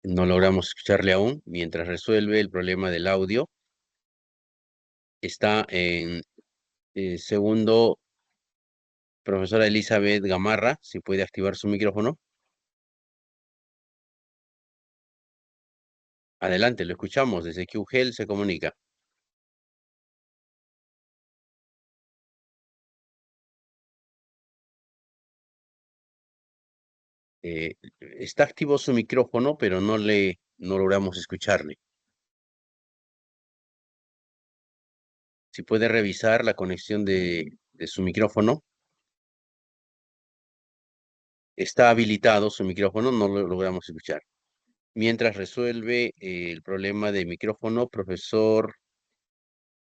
no logramos escucharle aún mientras resuelve el problema del audio. Está en segundo, profesora Elizabeth Gamarra, si puede activar su micrófono. Adelante, lo escuchamos desde que UGEL se comunica. Está activo su micrófono, pero no logramos escucharle. Si puede revisar la conexión de su micrófono. Está habilitado su micrófono, no lo logramos escuchar. Mientras resuelve el problema de micrófono, profesor,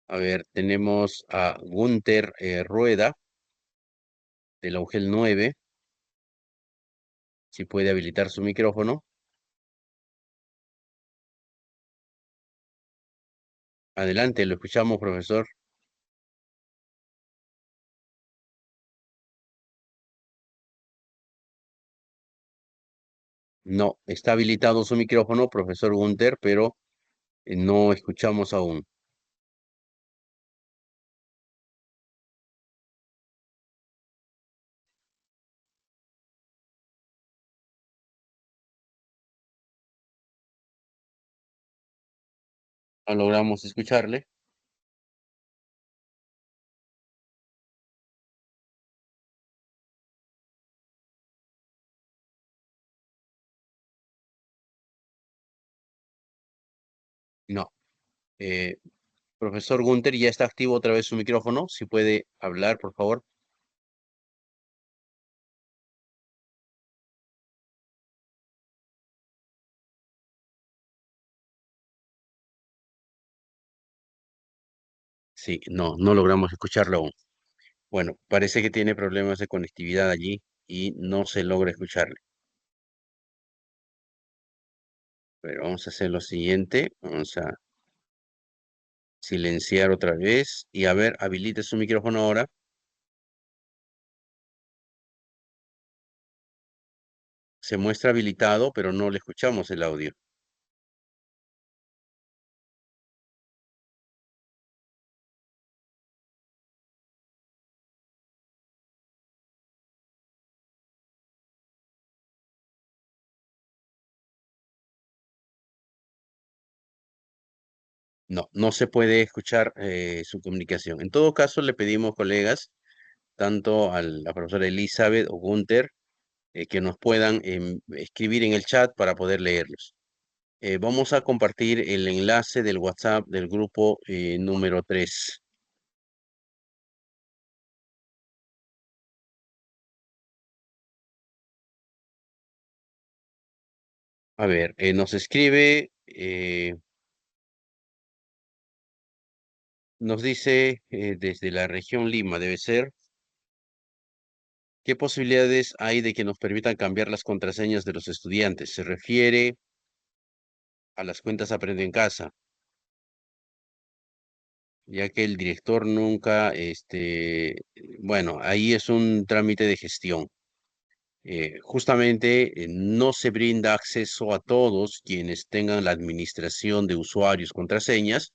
a ver, tenemos a Gunther Rueda, de la UGEL 9, si puede habilitar su micrófono. Adelante, lo escuchamos, profesor. No, está habilitado su micrófono, profesor Gunther, pero no escuchamos aún. No logramos escucharle. No. Eh, Profesor Gunther, ya está activo otra vez su micrófono. Si puede hablar, por favor. Sí, no logramos escucharlo aún. Bueno, parece que tiene problemas de conectividad allí y no se logra escucharle. Pero vamos a hacer lo siguiente. Vamos a silenciar otra vez y a ver, habilite su micrófono ahora. Se muestra habilitado, pero no le escuchamos el audio. No, no se puede escuchar su comunicación. En todo caso, le pedimos, colegas, tanto a la profesora Elizabeth o Gunther, que nos puedan escribir en el chat para poder leerlos. Vamos a compartir el enlace del WhatsApp del grupo número 3. A ver, nos escribe, nos dice desde la región Lima, debe ser, ¿qué posibilidades hay de que nos permitan cambiar las contraseñas de los estudiantes? Se refiere a las cuentas Aprende en Casa, ya que el director nunca, bueno, ahí es un trámite de gestión. Justamente no se brinda acceso a todos quienes tengan la administración de usuarios, contraseñas,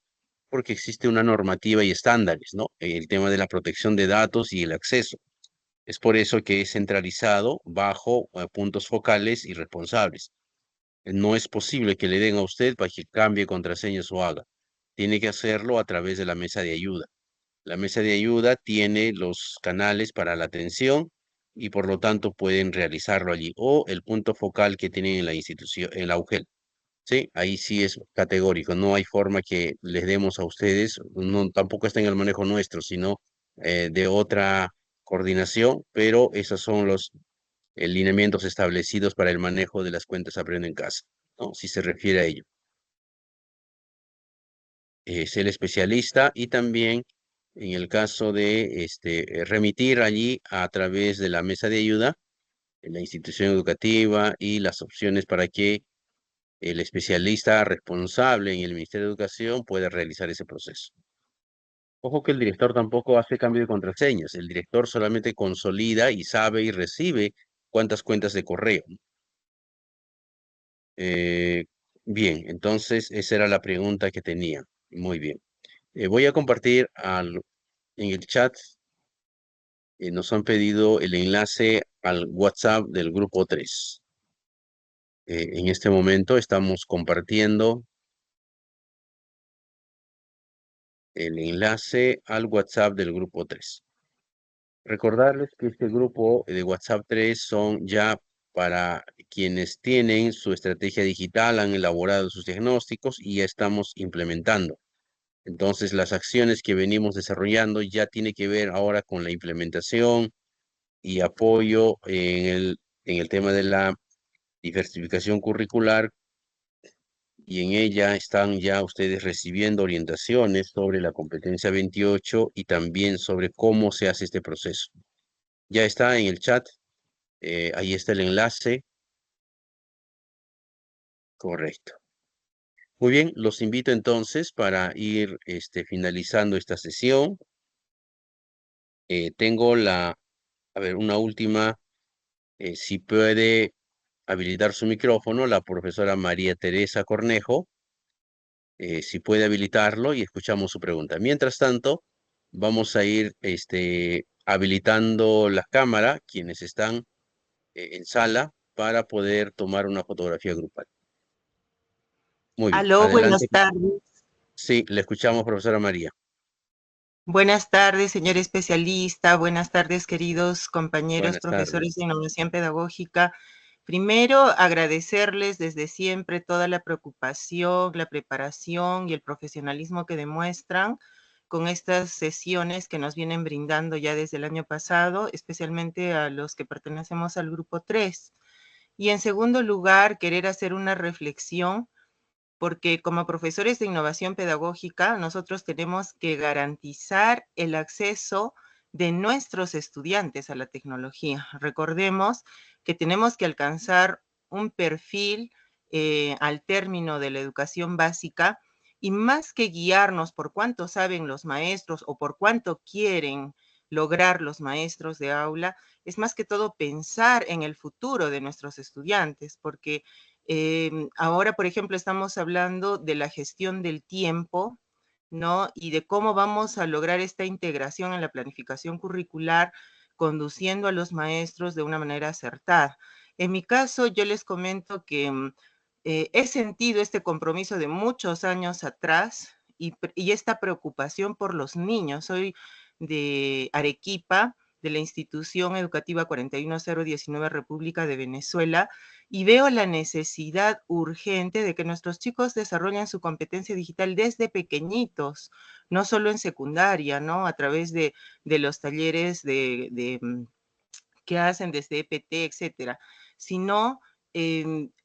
porque existe una normativa y estándares, ¿no? El tema de la protección de datos y el acceso. Es por eso que es centralizado bajo puntos focales y responsables. No es posible que le den a usted para que cambie contraseñas o haga. Tiene que hacerlo a través de la mesa de ayuda. La mesa de ayuda tiene los canales para la atención y por lo tanto pueden realizarlo allí. O el punto focal que tienen en la institución, en la UGEL. Sí, ahí sí es categórico. No hay forma que les demos a ustedes, no, tampoco está en el manejo nuestro, sino de otra coordinación, pero esos son los lineamientos establecidos para el manejo de las cuentas Aprendo en Casa, ¿no? Si se refiere a ello. Es el especialista y también en el caso de remitir allí a través de la mesa de ayuda, en la institución educativa y las opciones para que el especialista responsable en el Ministerio de Educación pueda realizar ese proceso. Ojo que el director tampoco hace cambio de contraseñas. El director solamente consolida y sabe y recibe cuántas cuentas de correo. Eh, bien, entonces esa era la pregunta que tenía. Muy bien. Voy a compartir en el chat. Nos han pedido el enlace al WhatsApp del grupo 3. En este momento estamos compartiendo el enlace al WhatsApp del grupo 3. Recordarles que este grupo de WhatsApp 3 son ya para quienes tienen su estrategia digital, han elaborado sus diagnósticos y ya estamos implementando. Entonces, las acciones que venimos desarrollando ya tiene que ver ahora con la implementación y apoyo en el tema de la diversificación curricular y en ella están ya ustedes recibiendo orientaciones sobre la competencia 28 y también sobre cómo se hace este proceso. Ya está en el chat, ahí está el enlace. Correcto. Muy bien, los invito entonces para ir finalizando esta sesión. Tengo a ver, una última, si puede habilitar su micrófono, la profesora María Teresa Cornejo, si puede habilitarlo y escuchamos su pregunta. Mientras tanto, vamos a ir habilitando la cámara, quienes están en sala, para poder tomar una fotografía grupal. Muy bien, Aló, adelante. buenas tardes. Sí, le escuchamos, profesora María. Buenas tardes, señor especialista. Buenas tardes, queridos compañeros Buenas profesores de tardes. innovación pedagógica. Primero, agradecerles desde siempre toda la preocupación, la preparación y el profesionalismo que demuestran con estas sesiones que nos vienen brindando ya desde el año pasado, especialmente a los que pertenecemos al grupo 3. Y en segundo lugar, querer hacer una reflexión porque como profesores de innovación pedagógica nosotros tenemos que garantizar el acceso de nuestros estudiantes a la tecnología. Recordemos que tenemos que alcanzar un perfil al término de la educación básica, y más que guiarnos por cuánto saben los maestros o por cuánto quieren lograr los maestros de aula, es más que todo pensar en el futuro de nuestros estudiantes, porque ahora, por ejemplo, estamos hablando de la gestión del tiempo, ¿no? Y de cómo vamos a lograr esta integración en la planificación curricular, conduciendo a los maestros de una manera acertada. En mi caso, yo les comento que he sentido este compromiso de muchos años atrás y esta preocupación por los niños. Soy de Arequipa, de la institución educativa 41019 República de Venezuela, y veo la necesidad urgente de que nuestros chicos desarrollen su competencia digital desde pequeñitos, no solo en secundaria, ¿no? A través de los talleres que hacen desde EPT, etcétera, sino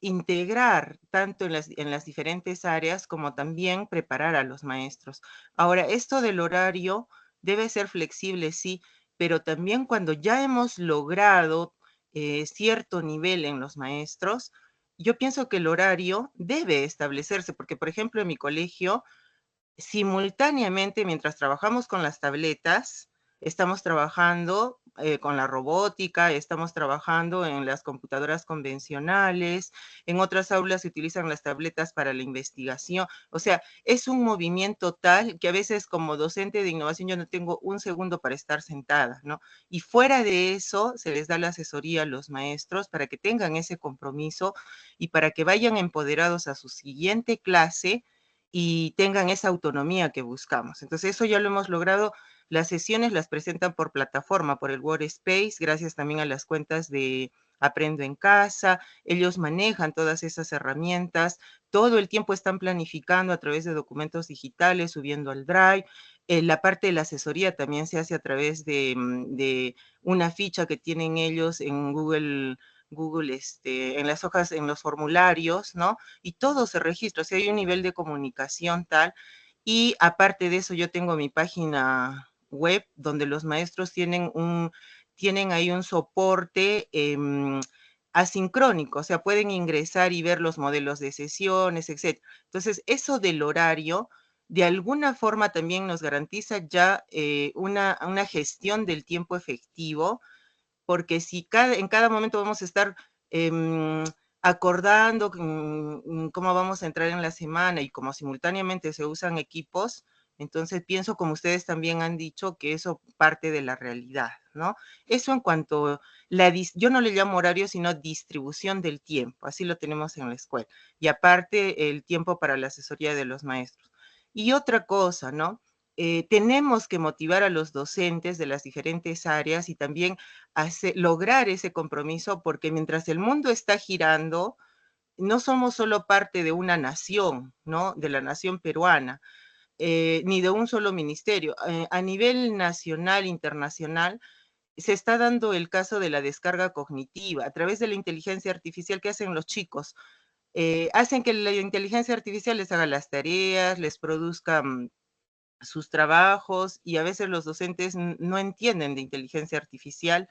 integrar tanto en las diferentes áreas como también preparar a los maestros. Ahora, esto del horario debe ser flexible, sí, pero también cuando ya hemos logrado cierto nivel en los maestros, yo pienso que el horario debe establecerse, porque por ejemplo en mi colegio, simultáneamente, mientras trabajamos con las tabletas, estamos trabajando con la robótica, estamos trabajando en las computadoras convencionales, en otras aulas se utilizan las tabletas para la investigación. O sea, es un movimiento tal que a veces como docente de innovación yo no tengo un segundo para estar sentada, ¿no? Y fuera de eso, se les da la asesoría a los maestros para que tengan ese compromiso y para que vayan empoderados a su siguiente clase y tengan esa autonomía que buscamos. Entonces, eso ya lo hemos logrado. Las sesiones las presentan por plataforma, por el Workspace, gracias también a las cuentas de Aprendo en Casa. Ellos manejan todas esas herramientas. Todo el tiempo están planificando a través de documentos digitales, subiendo al Drive. La parte de la asesoría también se hace a través de una ficha que tienen ellos en Google, en las hojas, en los formularios, ¿no? Y todo se registra, o sea, hay un nivel de comunicación tal. Y aparte de eso, yo tengo mi página web donde los maestros tienen ahí un soporte asincrónico, o sea, pueden ingresar y ver los modelos de sesiones, etc. Entonces, eso del horario, de alguna forma también nos garantiza ya una gestión del tiempo efectivo, porque si en cada momento vamos a estar acordando cómo vamos a entrar en la semana y como simultáneamente se usan equipos, entonces pienso, como ustedes también han dicho, que eso parte de la realidad, ¿no? Eso en cuanto, yo no le llamo horario, sino distribución del tiempo, así lo tenemos en la escuela. Y aparte, el tiempo para la asesoría de los maestros. Y otra cosa, ¿no? Tenemos que motivar a los docentes de las diferentes áreas y también lograr ese compromiso, porque mientras el mundo está girando, no somos solo parte de una nación, ¿no? De la nación peruana, ni de un solo ministerio. A nivel nacional, internacional, se está dando el caso de la descarga cognitiva a través de la inteligencia artificial que hacen los chicos. Hacen que la inteligencia artificial les haga las tareas, les produzca sus trabajos, y a veces los docentes no entienden de inteligencia artificial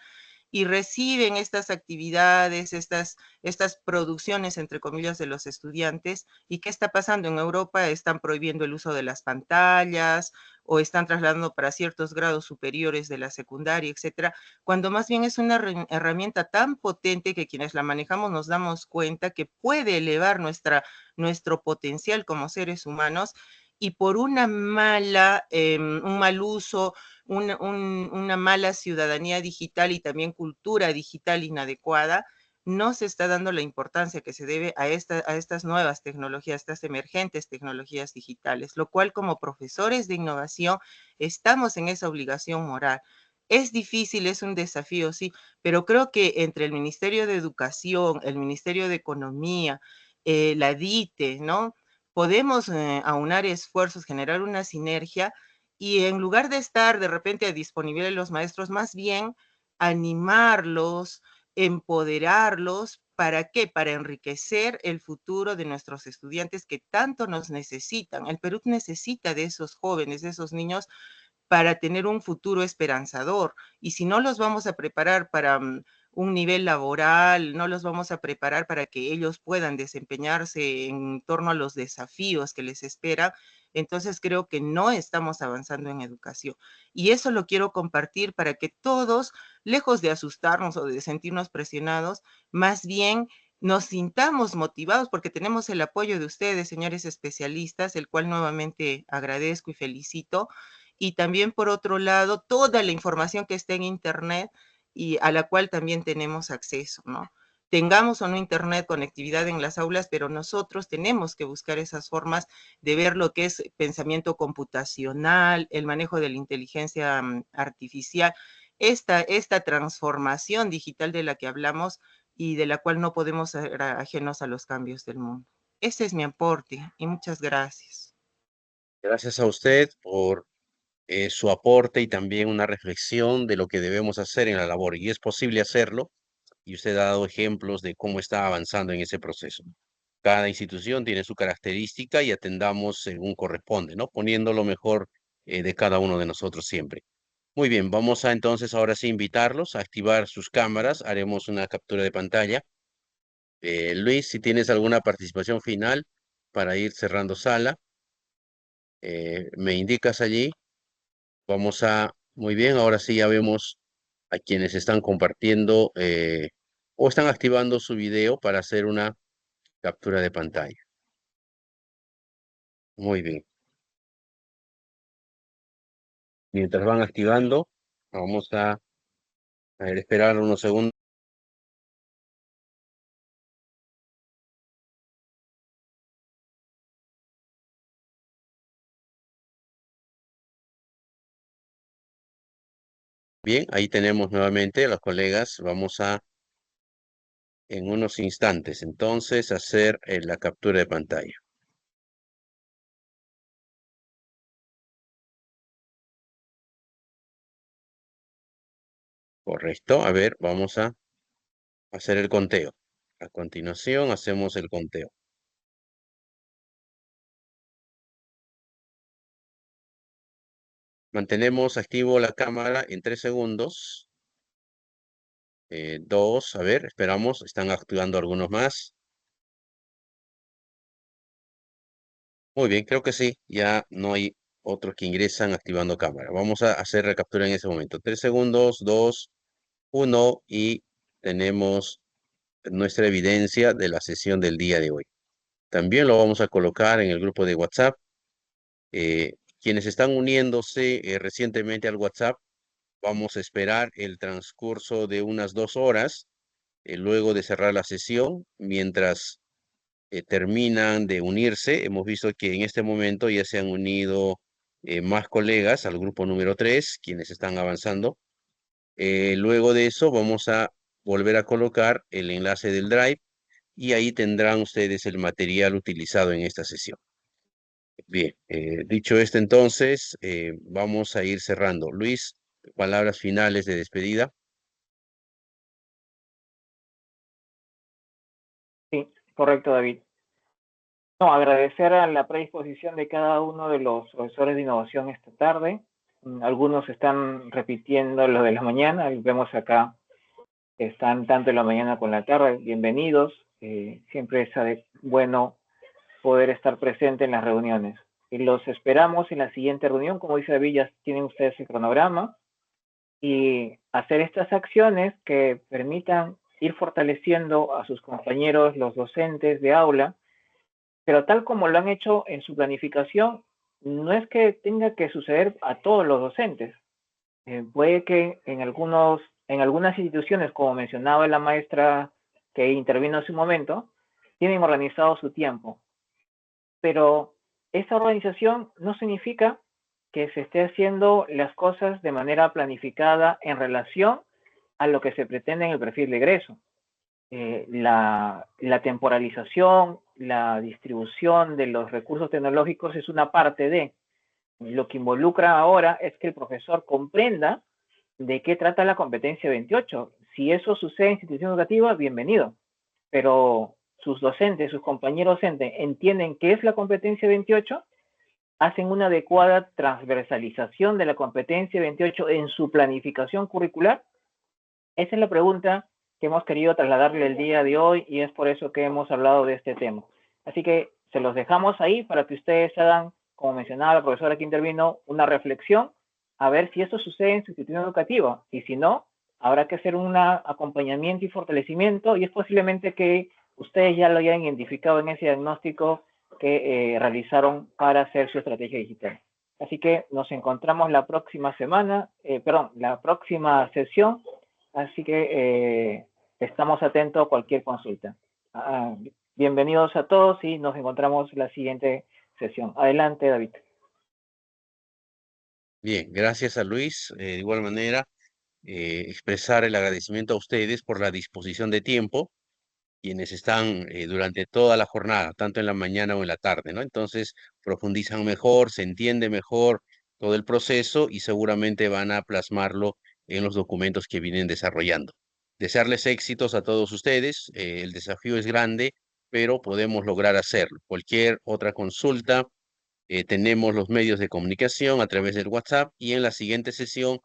y reciben estas actividades, estas producciones, entre comillas, de los estudiantes. ¿Y qué está pasando? En Europa están prohibiendo el uso de las pantallas o están trasladando para ciertos grados superiores de la secundaria, etcétera, cuando más bien es una herramienta tan potente que quienes la manejamos nos damos cuenta que puede elevar nuestro potencial como seres humanos, y por un mal uso, una mala ciudadanía digital y también cultura digital inadecuada, no se está dando la importancia que se debe a estas nuevas tecnologías, estas emergentes tecnologías digitales, lo cual como profesores de innovación estamos en esa obligación moral. Es difícil, es un desafío, sí, pero creo que entre el Ministerio de Educación, el Ministerio de Economía, la DITE, ¿no? Podemos aunar esfuerzos, generar una sinergia, y en lugar de estar de repente a disponibilidad de los maestros, más bien animarlos, empoderarlos. ¿Para qué? Para enriquecer el futuro de nuestros estudiantes que tanto nos necesitan. El Perú necesita de esos jóvenes, de esos niños, para tener un futuro esperanzador. Y si no los vamos a preparar para un nivel laboral, no los vamos a preparar para que ellos puedan desempeñarse en torno a los desafíos que les esperan, entonces creo que no estamos avanzando en educación. Y eso lo quiero compartir para que todos, lejos de asustarnos o de sentirnos presionados, más bien nos sintamos motivados porque tenemos el apoyo de ustedes, señores especialistas, el cual nuevamente agradezco y felicito. Y también, por otro lado, toda la información que está en Internet y a la cual también tenemos acceso, ¿no? Tengamos o no Internet, conectividad en las aulas, pero nosotros tenemos que buscar esas formas de ver lo que es pensamiento computacional, el manejo de la inteligencia artificial, esta transformación digital de la que hablamos y de la cual no podemos ser ajenos a los cambios del mundo. Ese es mi aporte y muchas gracias. Gracias a usted por su aporte y también una reflexión de lo que debemos hacer en la labor. Y es posible hacerlo, y usted ha dado ejemplos de cómo está avanzando en ese proceso. Cada institución tiene su característica y atendamos según corresponde, ¿no? Poniendo lo mejor de cada uno de nosotros siempre. Muy bien, vamos a entonces ahora sí invitarlos a activar sus cámaras. Haremos una captura de pantalla. Luis, si tienes alguna participación final para ir cerrando sala, me indicas allí. Muy bien, ahora sí ya vemos a quienes están compartiendo o están activando su video para hacer una captura de pantalla. Muy bien. Mientras van activando, vamos a ver, esperar unos segundos. Bien, ahí tenemos nuevamente a los colegas. Vamos a, en unos instantes, entonces, hacer la captura de pantalla. Correcto. A ver, vamos a hacer el conteo. A continuación, hacemos el conteo. Mantenemos activo la cámara en 3 segundos. 2, a ver, esperamos, están activando algunos más. Muy bien, creo que sí, ya no hay otros que ingresan activando cámara. Vamos a hacer la captura en ese momento. 3 segundos, 2, 1 y tenemos nuestra evidencia de la sesión del día de hoy. También lo vamos a colocar en el grupo de WhatsApp. Quienes están uniéndose recientemente al WhatsApp, vamos a esperar el transcurso de unas 2 horas luego de cerrar la sesión, mientras terminan de unirse. Hemos visto que en este momento ya se han unido más colegas al grupo número 3, quienes están avanzando. Luego de eso vamos a volver a colocar el enlace del Drive y ahí tendrán ustedes el material utilizado en esta sesión. Bien, dicho esto entonces, vamos a ir cerrando. Luis, palabras finales de despedida. Sí, correcto, David. No, agradecer a la predisposición de cada uno de los profesores de innovación esta tarde. Algunos están repitiendo lo de la mañana, vemos acá que están tanto en la mañana como en la tarde. Bienvenidos. Siempre es bueno poder estar presente en las reuniones. Y los esperamos en la siguiente reunión. Como dice David, ya tienen ustedes el cronograma. Y hacer estas acciones que permitan ir fortaleciendo a sus compañeros, los docentes de aula, pero tal como lo han hecho en su planificación, no es que tenga que suceder a todos los docentes. Puede que en algunas instituciones, como mencionaba la maestra que intervino hace un momento, tienen organizado su tiempo. Pero esa organización no significa que se esté haciendo las cosas de manera planificada en relación a lo que se pretende en el perfil de egreso. La temporalización, la distribución de los recursos tecnológicos es una parte de. Lo que involucra ahora es que el profesor comprenda de qué trata la competencia 28. Si eso sucede en institución educativa, bienvenido. Pero sus docentes, sus compañeros docentes entienden qué es la competencia 28, hacen una adecuada transversalización de la competencia 28 en su planificación curricular? Esa es la pregunta que hemos querido trasladarle el día de hoy y es por eso que hemos hablado de este tema. Así que se los dejamos ahí para que ustedes hagan, como mencionaba la profesora que intervino, una reflexión a ver si esto sucede en su institución educativa y si no, habrá que hacer un acompañamiento y fortalecimiento y es posiblemente que ustedes ya lo hayan identificado en ese diagnóstico que realizaron para hacer su estrategia digital. Así que nos encontramos la próxima semana, la próxima sesión. Así que estamos atentos a cualquier consulta. Bienvenidos a todos y nos encontramos en la siguiente sesión. Adelante, David. Bien, gracias a Luis. De igual manera, expresar el agradecimiento a ustedes por la disposición de tiempo, quienes están durante toda la jornada, tanto en la mañana o en la tarde, ¿no? Entonces, profundizan mejor, se entiende mejor todo el proceso y seguramente van a plasmarlo en los documentos que vienen desarrollando. Desearles éxitos a todos ustedes. El desafío es grande, pero podemos lograr hacerlo. Cualquier otra consulta, tenemos los medios de comunicación a través del WhatsApp y en la siguiente sesión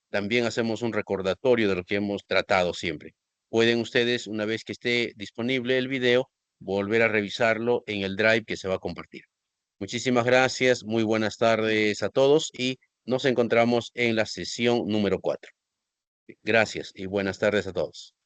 también hacemos un recordatorio de lo que hemos tratado siempre. Pueden ustedes, una vez que esté disponible el video, volver a revisarlo en el Drive que se va a compartir. Muchísimas gracias, muy buenas tardes a todos y nos encontramos en la sesión número 4. Gracias y buenas tardes a todos.